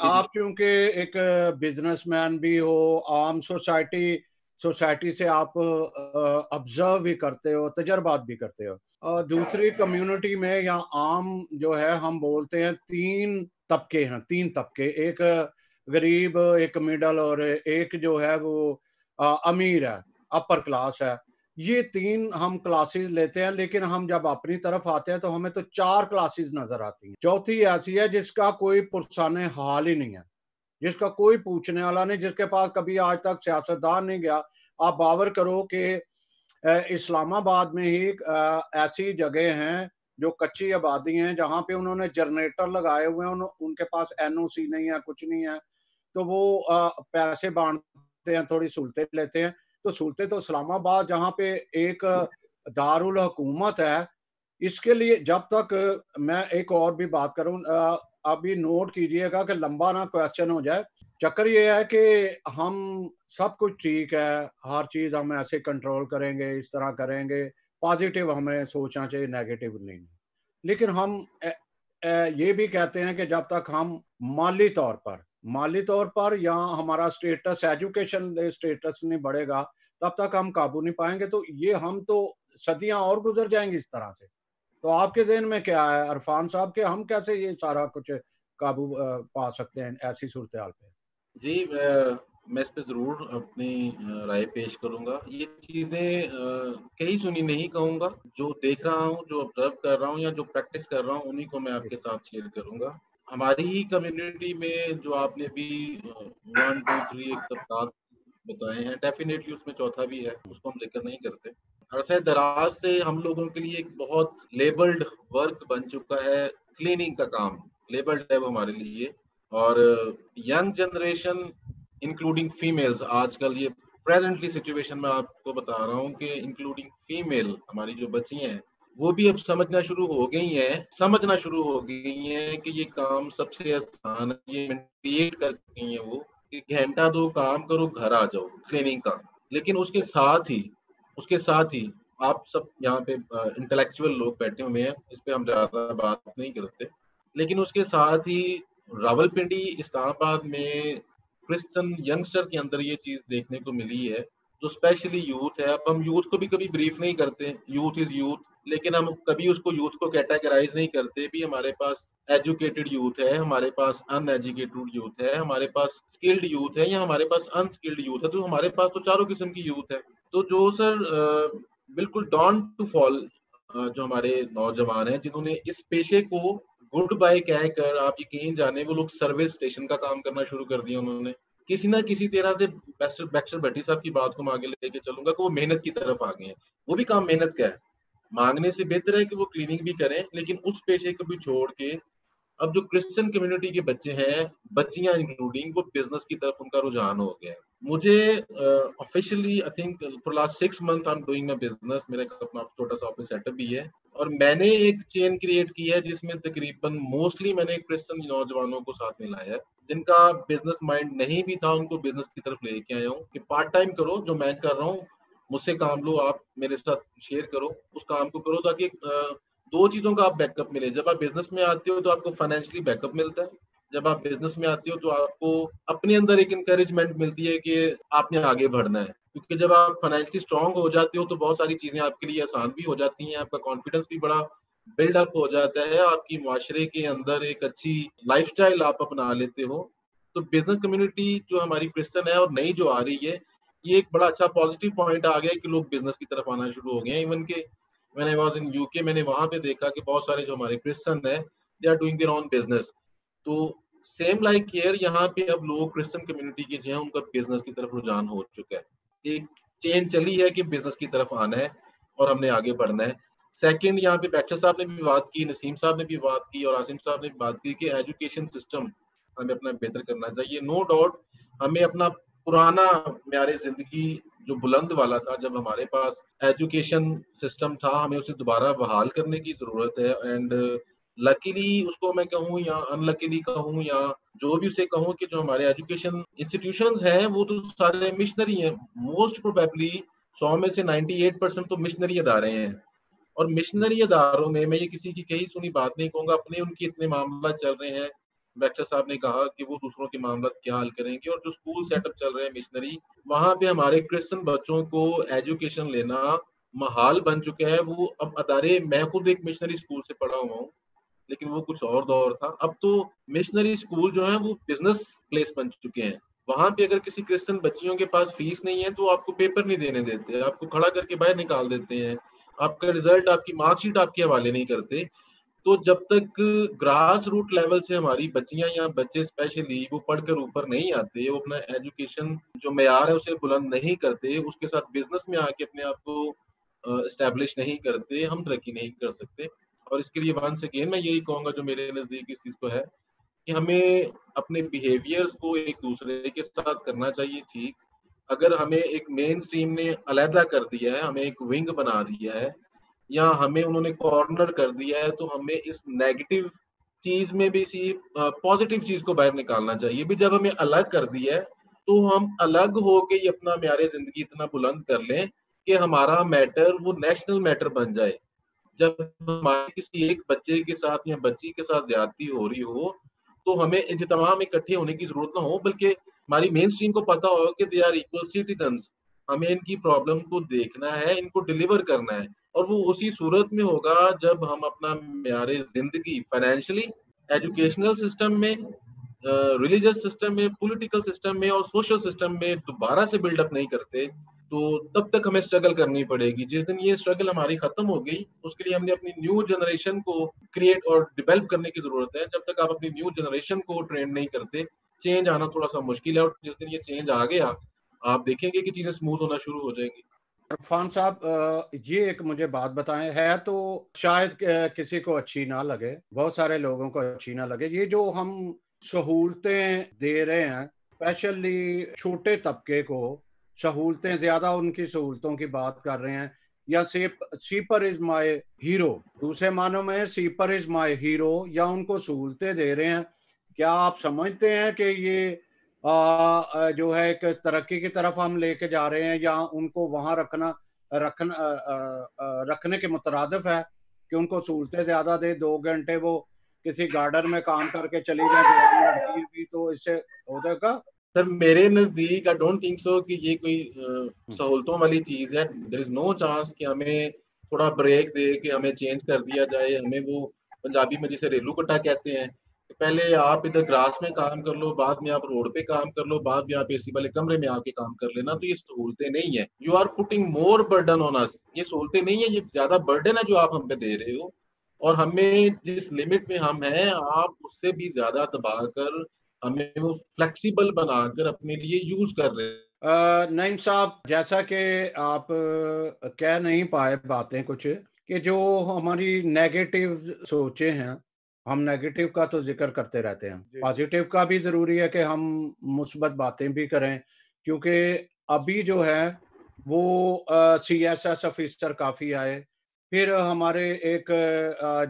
आप क्योंकि एक बिजनेसमैन भी हो, आम सोसाइटी से आप ऑब्जर्व भी करते हो, तजर्बात भी करते हो, और दूसरी कम्युनिटी में या आम जो है हम बोलते हैं तीन तबके, एक गरीब, एक मिडल और एक जो है वो अमीर है, अपर क्लास है। ये तीन हम क्लासेस लेते हैं, लेकिन हम जब अपनी तरफ आते हैं तो हमें तो 4 क्लासेस नजर आती हैं। चौथी ऐसी है जिसका कोई पुरसाने हाल ही नहीं है, जिसका कोई पूछने वाला नहीं, जिसके पास कभी आज तक सियासतदान नहीं गया। आप बावर करो कि इस्लामाबाद में ही ऐसी जगह हैं जो कच्ची आबादी हैं जहाँ पे उन्होंने जनरेटर लगाए हुए हैं, उनके पास एनओसी नहीं है, कुछ नहीं है, तो वो पैसे बांटते हैं, थोड़ी सहूलतें लेते हैं। तो सहूलतें तो इस्लामाबाद जहाँ पे एक दारुल हुकूमत है, इसके लिए जब तक मैं एक और भी बात करूं, अभी नोट कीजिएगा कि लंबा ना क्वेश्चन हो जाए। चक्कर ये है कि हम सब कुछ ठीक है, हर चीज हम ऐसे कंट्रोल करेंगे, इस तरह करेंगे, पॉजिटिव हमें सोचना चाहिए, नेगेटिव नहीं। लेकिन हम ये भी कहते हैं कि जब तक हम माली तौर पर या हमारा स्टेटस, एजुकेशन स्टेटस नहीं बढ़ेगा, तब तक हम काबू नहीं पाएंगे। तो ये हम तो सदियां और गुजर जाएंगी इस तरह से। तो आपके ज़हन में क्या है अरफान साहब के, हम कैसे ये सारा कुछ काबू पा सकते हैं ऐसी सूरत हाल पे? जी, मैं इस पे जरूर अपनी राय पेश करूंगा। ये चीजें कहीं सुनी नहीं कहूंगा, जो देख रहा हूँ, जो ऑब्जर्व कर रहा हूँ या जो प्रैक्टिस कर रहा हूँ, उन्हीं को मैं आपके साथ शेयर करूंगा। हमारी ही कम्युनिटी में जो आपने भी 1 2 3 एक सप्ताह बताए हैं, डेफिनेटली उसमें चौथा भी है, उसको हम जिक्र नहीं करते। अरसे दराज से हम लोगों के लिए एक बहुत लेबल्ड वर्क बन चुका है क्लीनिंग का काम, लेबल्ड है वो हमारे लिए। और यंग जनरेशन इंक्लूडिंग फीमेल्स, आजकल ये प्रेजेंटली सिचुएशन में आपको बता रहा हूँ कि इंक्लूडिंग फीमेल हमारी जो बच्ची हैं, वो भी अब समझना शुरू हो गई हैं कि ये काम सबसे आसान है। ये मेंटेन कर गई हैं वो कि घंटा 2 काम करो, घर आ जाओ क्लीनिंग का। लेकिन उसके साथ ही आप सब यहाँ पे इंटेलेक्चुअल लोग बैठे हुए हैं, इस पे हम ज्यादा बात नहीं करते, लेकिन उसके साथ ही रावलपिंडी, इस्लामाबाद में क्रिश्चियन यंगस्टर के अंदर ये चीज देखने को मिली है, जो स्पेशली यूथ है। अब हम यूथ को भी कभी ब्रीफ नहीं करते, यूथ इज यूथ, लेकिन हम कभी उसको यूथ को कैटेगराइज नहीं करते भी। हमारे पास एजुकेटेड यूथ है, हमारे पास अनएजुकेटेड यूथ है, हमारे पास स्किल्ड यूथ है, या हमारे पास अनस्किल्ड यूथ है। तो हमारे पास तो चारों किस्म की यूथ है। तो जो सर बिल्कुल डॉन टू फॉल जो हमारे नौजवान हैं, जिन्होंने इस पेशे को गुड बाय कहकर, आप यकीन जाने, वो लोग सर्विस स्टेशन का काम करना शुरू कर दिया उन्होंने। किसी ना किसी तरह से बैक्स्टर भट्टी साहब की बात को मैं आगे लेके चलूंगा कि वो मेहनत की तरफ आ गए हैं। वो भी काम मेहनत का है, मांगने से बेहतर है कि वो क्लीनिंग भी करें, लेकिन उस पेशे को भी छोड़ के अब जो क्रिश्चियन कम्युनिटी के बच्चे हैं, बच्चियां इंक्लूडिंग, वो बिजनेस की तरफ उनका रुझान हो गया है। मुझे officially I think for last 6 month I am doing my business, मेरा अपना छोटा सा ऑफिस सेटअप भी है, और मैंने एक चेन क्रिएट की है जिसमें तकरीबन मोस्टली मैंने क्रिश्चियन नौजवानों को साथ मिलाया है, जिनका बिजनेस माइंड नहीं भी था, उनको बिजनेस की तरफ लेके आया हूँ कि पार्ट टाइम करो, जो मैं कर रहा हूँ मुझसे काम लो, आप मेरे साथ शेयर करो, उस काम को करो, ताकि दो चीजों का आप बैकअप मिले। जब आप बिजनेस में आते हो तो आपको फाइनेंशियली बैकअप मिलता है, जब आप बिजनेस में आते हो तो आपको अपने अंदर एक इंकरेजमेंट मिलती है कि आपने आगे बढ़ना है, क्योंकि जब आप फाइनेंशियली स्ट्रांग हो जाते हो तो बहुत सारी चीजें आपके लिए आसान भी हो जाती हैं, आपका कॉन्फिडेंस भी बड़ा बिल्डअप हो जाता है, आपकी माशरे के अंदर एक अच्छी लाइफस्टाइल आप अपना लेते हो। तो बिजनेस कम्युनिटी जो हमारी क्रिश्चियन है और नई जो आ रही है, ये एक बड़ा अच्छा पॉजिटिव पॉइंट आ गया है कि लोग बिजनेस की तरफ आना शुरू हो गए हैं। इवन के when I was in UK, मैंने वहां पे देखा कि बहुत सारे जो हमारे क्रिश्चियन है, they are doing their own business. तो सेम लाइक हियर, यहाँ पे अब लोग क्रिश्चियन कम्युनिटी के जो है उनका बिजनेस की तरफ रुझान हो चुका है। एक चेन चली है कि बिजनेस की तरफ आना है और हमने आगे बढ़ना है। सेकंड, यहाँ पे बैक्टर साहब ने भी बात की, नसीम साहब ने भी बात की और आसिम साहब ने भी बात की कि एजुकेशन सिस्टम हमें अपना बेहतर करना चाहिए। नो डाउट, हमें अपना पुराना म्यारे जिंदगी जो बुलंद वाला था, जब हमारे पास एजुकेशन सिस्टम था, हमें उसे दोबारा बहाल करने की जरूरत है। एंड लकीली उसको मैं कहूँ या अनलकीली कहूँ या जो भी उसे कहूँ, कि जो हमारे एजुकेशन इंस्टीट्यूशंस हैं वो तो सारे मिशनरी हैं। मोस्ट प्रोबेबली 100 में से 98% तो मिशनरी अदारे हैं। और मिशनरी अदारों में मैं ये किसी की कही सुनी बात नहीं कहूंगा, अपने उनके इतने मामला चल रहे हैं। बैक्टर साहब ने कहा कि वो दूसरों के मामला क्या हल करेंगे, और जो स्कूल सेटअप चल रहे हैं मिशनरी, वहां पे हमारे क्रिश्चियन बच्चों को एजुकेशन लेना महाल बन चुका है। वो अब अदारे, मैं खुद एक मिशनरी स्कूल से पढ़ा हुआ हूँ, लेकिन वो कुछ और दौर था। अब तो मिशनरी स्कूल जो है वो बिजनेस प्लेस बन चुके हैं। वहां पे अगर किसी क्रिश्चियन बच्चियों के पास फीस नहीं है तो आपको पेपर नहीं देने देते, आपको खड़ा करके बाहर निकाल देते हैं, आपका रिजल्ट, आपकी मार्कशीट आपके हवाले नहीं करते। तो जब तक ग्रास रूट लेवल से हमारी बच्चियां या बच्चे स्पेशली वो पढ़कर ऊपर नहीं आते, वो अपना एजुकेशन जो मेयार है उसे बुलंद नहीं करते, उसके साथ बिजनेस में आके अपने आप को इस्टेब्लिश नहीं करते, हम तरक्की नहीं कर सकते। और इसके लिए वंस अगेन मैं यही कहूँगा, जो मेरे नज़दीक इस चीज़ को है कि हमें अपने बिहेवियर्स को एक दूसरे के साथ करना चाहिए ठीक। अगर हमें एक मेन स्ट्रीम ने अलहदा कर दिया है, हमें एक विंग बना दिया है, या हमें उन्होंने कॉर्नर कर दिया है, तो हमें इस नेगेटिव चीज में भी सी पॉजिटिव चीज को बाहर निकालना चाहिए। भी जब हमें अलग कर दिया है, तो हम अलग होके ही अपना म्यारे जिंदगी इतना बुलंद कर लें कि हमारा मैटर वो नेशनल मैटर बन जाए। जब हमारे किसी एक बच्चे के साथ या बच्ची के साथ ज्यादती हो रही हो, तो हमें इज्तिमा इकट्ठे होने की जरूरत ना हो, बल्कि हमारी मेन स्ट्रीम को पता हो कि दे आर इक्वल सिटीजन्स। हमें इनकी प्रॉब्लम को देखना है, इनको डिलीवर करना है, और वो उसी सूरत में होगा जब हम अपना म्यारे जिंदगी फाइनेंशियली, एजुकेशनल सिस्टम में, रिलीजियस सिस्टम में, पॉलिटिकल सिस्टम में और सोशल सिस्टम में दोबारा से बिल्डअप नहीं करते, तो तब तक हमें स्ट्रगल करनी पड़ेगी। जिस दिन ये स्ट्रगल हमारी खत्म हो गई, उसके लिए हमने अपनी न्यू जनरेशन को क्रिएट और डेवलप करने की जरूरत है। जब तक आप अपनी न्यू जनरेशन को ट्रेन नहीं करते, चेंज आना थोड़ा सा मुश्किल है। और जिस दिन ये चेंज आ गया, आप देखेंगे कि चीजें स्मूथ होना शुरू हो जाएंगी। इरफान साहब, ये एक मुझे बात बताएं, है तो शायद किसी को अच्छी ना लगे, बहुत सारे लोगों को अच्छी ना लगे, ये जो हम सहूलतें दे रहे हैं स्पेशली छोटे तबके को, सहूलतें ज्यादा, उनकी सहूलतों की बात कर रहे हैं, या सीपर इज माय हीरो, दूसरे मानों में सीपर इज माय हीरो, या उनको सहूलतें दे रहे हैं। क्या आप समझते हैं कि ये जो है एक तरक्की की तरफ हम लेके जा रहे हैं, या उनको वहां रखने के मुतरादिफ है कि उनको सहूलतें ज्यादा दे, 2 घंटे वो किसी गार्डन में काम करके चली जाए जवान लड़की भी, तो इससे हो जाएगा? सर मेरे नजदीक आई डोंट थिंक सो कि ये कोई सहूलतों वाली चीज है। देयर इज नो चांस कि हमें थोड़ा ब्रेक दे के हमें चेंज कर दिया जाए। हमें वो पंजाबी में जिसे रेलू कट्टा कहते हैं, तो पहले आप इधर ग्रास में काम कर लो, बाद में आप रोड पे काम कर लो, बाद में आप एसी वाले कमरे में आके काम कर लेना। तो ये सहूलतें नहीं है। You are putting more burden on us. ये सहूलतें नहीं है, ये ज्यादा बर्डन है जो आप हम पे दे रहे हो। और हमें जिस लिमिट में हम हैं, आप उससे भी ज्यादा दबा कर हमें वो फ्लेक्सिबल बनाकर अपने लिए यूज कर रहे हैं। नईम साहब, जैसा कि आप कह नहीं पाए बातें कुछ, कि जो हमारी नेगेटिव सोचे हैं, हम नेगेटिव का तो जिक्र करते रहते हैं, पॉजिटिव का भी जरूरी है कि हम मुस्बत बातें भी करें, क्योंकि अभी जो है वो CSS ऑफिसर काफी आए, फिर हमारे एक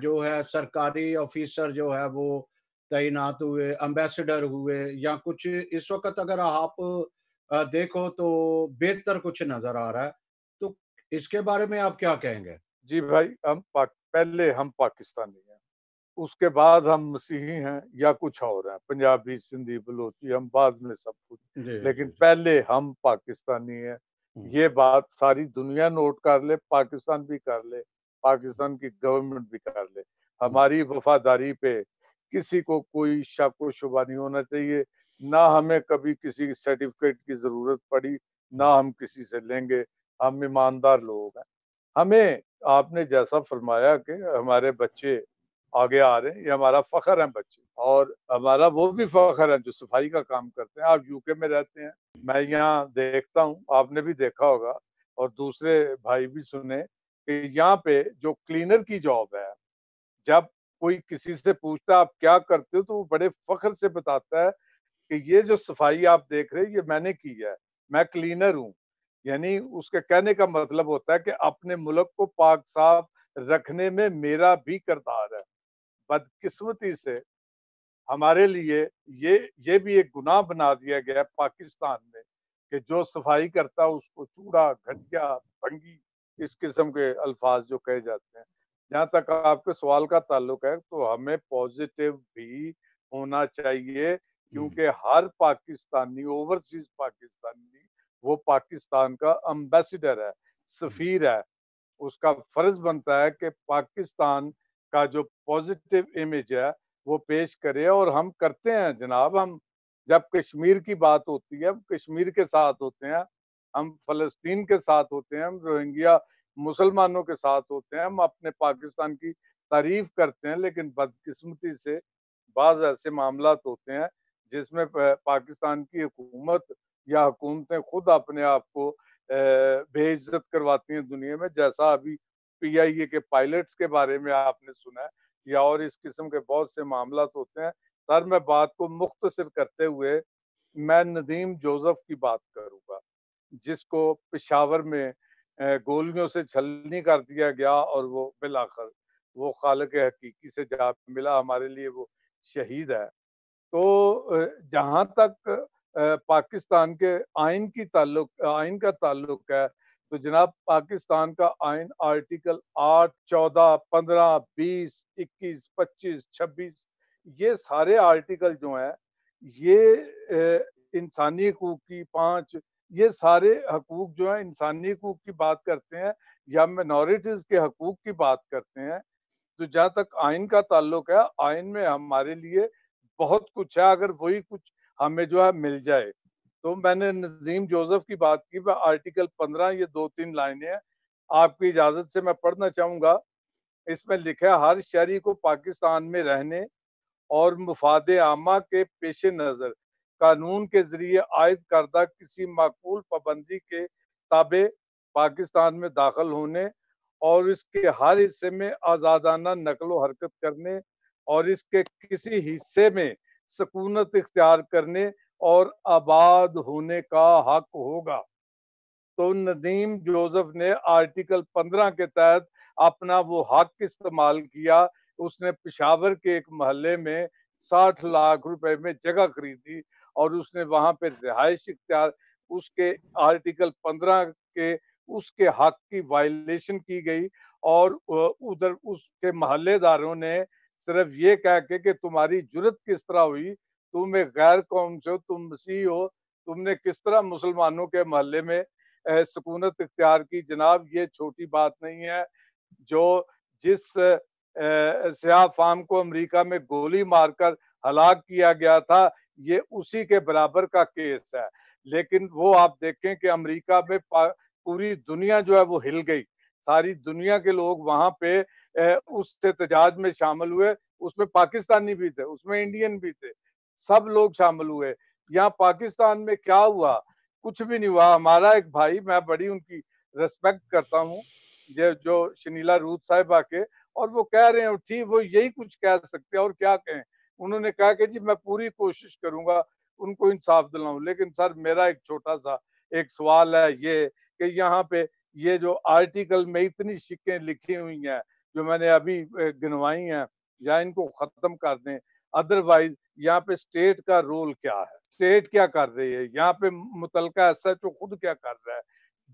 जो है सरकारी ऑफिसर जो है वो तैनात हुए, एम्बेसडर हुए, या कुछ इस वक्त अगर आप देखो तो बेहतर कुछ नजर आ रहा है। तो इसके बारे में आप क्या कहेंगे? जी भाई, पहले हम पाकिस्तानी हैं, उसके बाद हम मसीही हैं या कुछ और हैं, पंजाबी, सिंधी, बलोची, हम बाद में सब कुछ, लेकिन पहले हम पाकिस्तानी हैं। ये बात सारी दुनिया नोट कर ले, पाकिस्तान भी कर ले, पाकिस्तान की गवर्नमेंट भी कर ले। हमारी वफादारी पे किसी को कोई शक व शुबा नहीं होना चाहिए। ना हमें कभी किसी सर्टिफिकेट की जरूरत पड़ी, ना हम किसी से लेंगे। हम ईमानदार लोग हैं। हमें आपने जैसा फरमाया कि हमारे बच्चे आगे आ रहे हैं, ये हमारा फख्र है बच्चे, और हमारा वो भी फख्र है जो सफाई का काम करते हैं। आप यूके में रहते हैं, मैं यहाँ देखता हूँ, आपने भी देखा होगा और दूसरे भाई भी सुने कि यहाँ पे जो क्लीनर की जॉब है, जब कोई किसी से पूछता है आप क्या करते हो, तो वो बड़े फख्र से बताता है कि ये जो सफाई आप देख रहे हैं ये मैंने की है, मैं क्लीनर हूँ। यानी उसके कहने का मतलब होता है कि अपने मुल्क को पाक साफ रखने में मेरा भी किरदार है। बदकिस्मती से हमारे लिए ये भी एक गुनाह बना दिया गया है पाकिस्तान में कि जो सफाई करता है उसको चूड़ा, घटिया, भंगी, इस किस्म के अल्फाज जो कहे जाते हैं। जहाँ तक आपके सवाल का ताल्लुक है, तो हमें पॉजिटिव भी होना चाहिए, क्योंकि हर पाकिस्तानी, ओवरसीज पाकिस्तानी, वो पाकिस्तान का एम्बेसडर है, सफीर है। उसका फर्ज बनता है कि पाकिस्तान का जो पॉजिटिव इमेज है वो पेश करे, और हम करते हैं जनाब। हम जब कश्मीर की बात होती है, हम कश्मीर के साथ होते हैं, हम फलस्तीन के साथ होते हैं, हम रोहिंग्या मुसलमानों के साथ होते हैं, हम अपने पाकिस्तान की तारीफ करते हैं। लेकिन बदकिस्मती से बाज ऐसे मामला होते हैं जिसमें पाकिस्तान की हुकूमत या हुकूमतें खुद अपने आप को बेइज्जत करवाती हैं दुनिया में, जैसा अभी PIA के पायलट्स के बारे में आपने सुना है, या और इस किस्म के बहुत से मामला होते हैं। सर मैं बात को मुख्तसर करते हुए मैं नदीम जोसेफ की बात करूंगा, जिसको पेशावर में गोलियों से छलनी कर दिया गया और वो बिलाखिर वो खालिक हकीकी से जा मिला, हमारे लिए वो शहीद है। तो जहाँ तक पाकिस्तान के आइन का ताल्लुक है, तो जनाब पाकिस्तान का आइन आर्टिकल 8, 14, 15, 20, 21, 25, 26 ये सारे आर्टिकल जो हैं ये इंसानी हकूक की 5 ये सारे हकूक जो है इंसानी हकूक की बात करते हैं या मिनॉरिटीज के हकूक की बात करते हैं। तो जहाँ तक आइन का ताल्लुक है, आइन में हमारे लिए बहुत कुछ है, अगर वही कुछ हमें जो है मिल जाए। तो मैंने नदीम जोसेफ की बात की, वह आर्टिकल 15 ये 2-3 लाइनें हैं, आपकी इजाजत से मैं पढ़ना चाहूंगा। इसमें लिखा है, हर शहरी को पाकिस्तान में रहने और मुफादे आमा के पेश नजर कानून के जरिए आयद करदा किसी माकूल पाबंदी के ताबे पाकिस्तान में दाखिल होने और इसके हर हिस्से में आज़ादाना नकलो हरकत करने और इसके किसी हिस्से में सकूनत इख्तियार करने और आबाद होने का हक होगा। तो नदीम जोसेफ ने आर्टिकल 15 के तहत अपना वो हक इस्तेमाल किया। उसने पेशावर के एक मोहल्ले में 60 लाख रुपए में जगह खरीदी और उसने वहां पे रिहाइश इख्तियार, उसके आर्टिकल 15 के उसके हक की वायलेशन की गई और उधर उसके मोहल्लेदारों ने सिर्फ ये कह के कि तुम्हारी जुर्रत किस तरह हुई, तुम एक गैर कौम से हो, तुम मसीह हो, तुमने किस तरह मुसलमानों के मोहल्ले में सुकूनत इख्तियार की। जनाब ये छोटी बात नहीं है। जो जिस सियाह फार्म को अमेरिका में गोली मारकर हलाक किया गया था, ये उसी के बराबर का केस है। लेकिन वो आप देखें कि अमेरिका में पूरी दुनिया जो है वो हिल गई, सारी दुनिया के लोग वहां पे उस एहतजाज में शामिल हुए। उसमें पाकिस्तानी भी थे, उसमें इंडियन भी थे, सब लोग शामिल हुए। यहाँ पाकिस्तान में क्या हुआ? कुछ भी नहीं हुआ। हमारा एक भाई, मैं बड़ी उनकी रेस्पेक्ट करता हूँ, जो शनीला रूथ साहिबा के, और वो कह रहे हैं ठीक, वो यही कुछ कह सकते हैं और क्या कहें। उन्होंने कहा कि जी मैं पूरी कोशिश करूंगा उनको इंसाफ दिलाऊं। लेकिन सर मेरा एक छोटा सा एक सवाल है ये कि यहाँ पे ये जो आर्टिकल में इतनी शिकें लिखी हुई हैं जो मैंने अभी गिनवाई हैं, या इनको खत्म कर दें। अदरवाइज यहाँ पे स्टेट का रोल क्या है, स्टेट क्या कर रही है, यहाँ पे मुतलका SHO खुद क्या कर रहा है।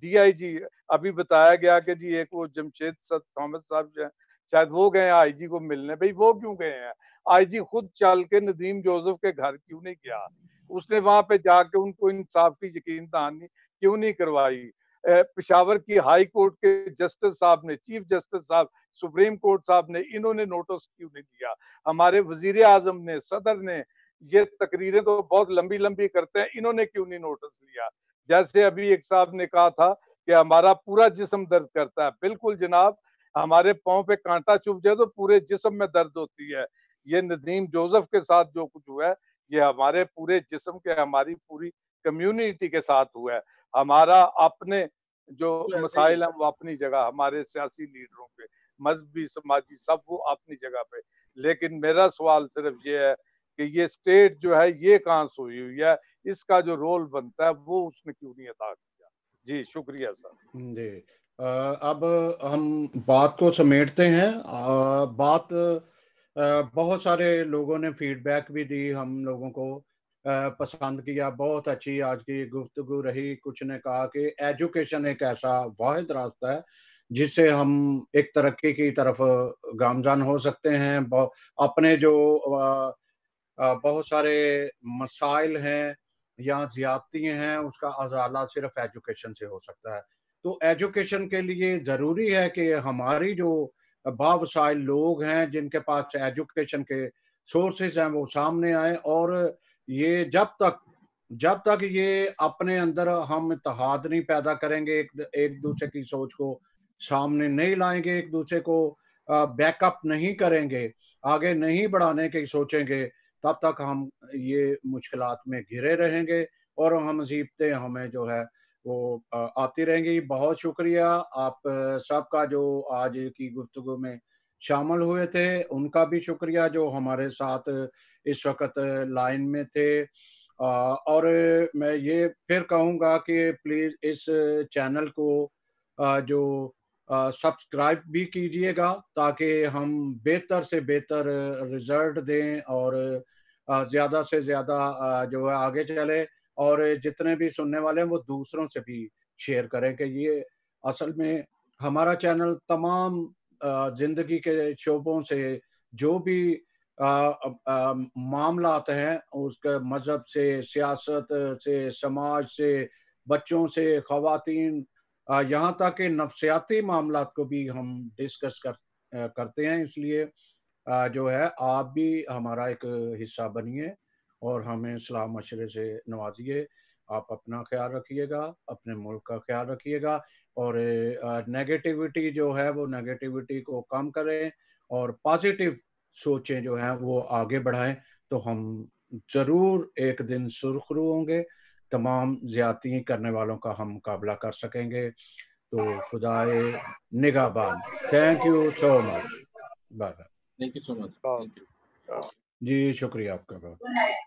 DIG अभी बताया गया कि जी एक वो जमशेद थॉमस साहब जो है शायद वो गए IG को मिलने। भाई वो क्यों गए हैं? IG खुद चल के नदीम जोसेफ के घर क्यों नहीं गया? उसने वहां पे जाके उनको इंसाफ की यकीन दहानी क्यों नहीं करवाई? पेशावर की हाई कोर्ट के जस्टिस साहब ने, चीफ जस्टिस साहब, सुप्रीम कोर्ट साहब ने, इन्होंने नोटिस क्यों नहीं दिया? हमारे वजीर आजम ने, सदर ने, ये तकरीरें तो बहुत लंबी लंबी करते हैं, इन्होंने क्यों नहीं नोटिस लिया? जैसे अभी एक साहब ने कहा था कि हमारा पूरा जिस्म दर्द करता है। बिल्कुल जनाब, हमारे पांव पे कांटा चुभ जाए तो पूरे जिस्म में दर्द होती है। ये नदीम जोसेफ के साथ जो कुछ हुआ है ये हमारे पूरे जिस्म के, हमारी पूरी कम्युनिटी के साथ हुआ है। हमारा अपने जो मसाइल हैं वो अपनी जगह, हमारे सियासी लीडरों पे, मजहबी समाजी सब वो अपनी जगह पे। लेकिन मेरा सवाल सिर्फ ये है कि ये स्टेट जो है ये कहाँ सोई हुई है, इसका जो रोल बनता है वो उसने क्यों नहीं अदा किया? जी शुक्रिया सर। जी अब हम बात को समेटते हैं। बात बहुत सारे लोगों ने फीडबैक भी दी, हम लोगों को पसंद किया, बहुत अच्छी आज की गुफ्तगू रही। कुछ ने कहा कि एजुकेशन एक ऐसा वाहिद रास्ता है जिससे हम एक तरक्की की तरफ गामजान हो सकते हैं। अपने जो बहुत सारे मसाइल हैं या ज्यादती हैं उसका अजाला सिर्फ एजुकेशन से हो सकता है। तो एजुकेशन के लिए ज़रूरी है कि हमारी जो बावसाइल लोग हैं जिनके पास एजुकेशन के सोर्सेज हैं वो सामने आए। और ये जब तक ये अपने अंदर हम इत्तेहाद नहीं पैदा करेंगे, एक दूसरे की सोच को सामने नहीं लाएंगे, एक दूसरे को बैकअप नहीं करेंगे, आगे नहीं बढ़ाने की सोचेंगे, तब तक हम ये मुश्किलात में घिरे रहेंगे और हम मुसीबतें हमें जो है वो आती रहेंगी। बहुत शुक्रिया आप सबका जो आज की गुफ्तगू में शामिल हुए थे, उनका भी शुक्रिया जो हमारे साथ इस वक्त लाइन में थे। और मैं ये फिर कहूँगा कि प्लीज़ इस चैनल को जो सब्सक्राइब भी कीजिएगा ताकि हम बेहतर से बेहतर रिजल्ट दें और ज़्यादा से ज़्यादा जो है आगे चले, और जितने भी सुनने वाले हैं वो दूसरों से भी शेयर करें कि ये असल में हमारा चैनल तमाम ज़िंदगी के शोबों से जो भी मामलात हैं, उसके मज़हब से, सियासत से, समाज से, बच्चों से, ख़वातीन, यहाँ तक कि नफ्सियाती मामलात को भी हम डिस्कस करते हैं। इसलिए जो है आप भी हमारा एक हिस्सा बनिए और हमें सलाह मशवरे से नवाजिए। आप अपना ख्याल रखिएगा, अपने मुल्क का ख्याल रखिएगा, और नेगेटिविटी जो है वो नेगेटिविटी को कम करें और पॉजिटिव सोचें जो हैं वो आगे बढ़ाएं, तो हम ज़रूर एक दिन सुरखरू होंगे, तमाम ज़्यादती करने वालों का हम मुकाबला कर सकेंगे। तो खुदाए निगाहबान। Thank you so much. Bye bye. Thank you so much. जी शुक्रिया आपका बहुत।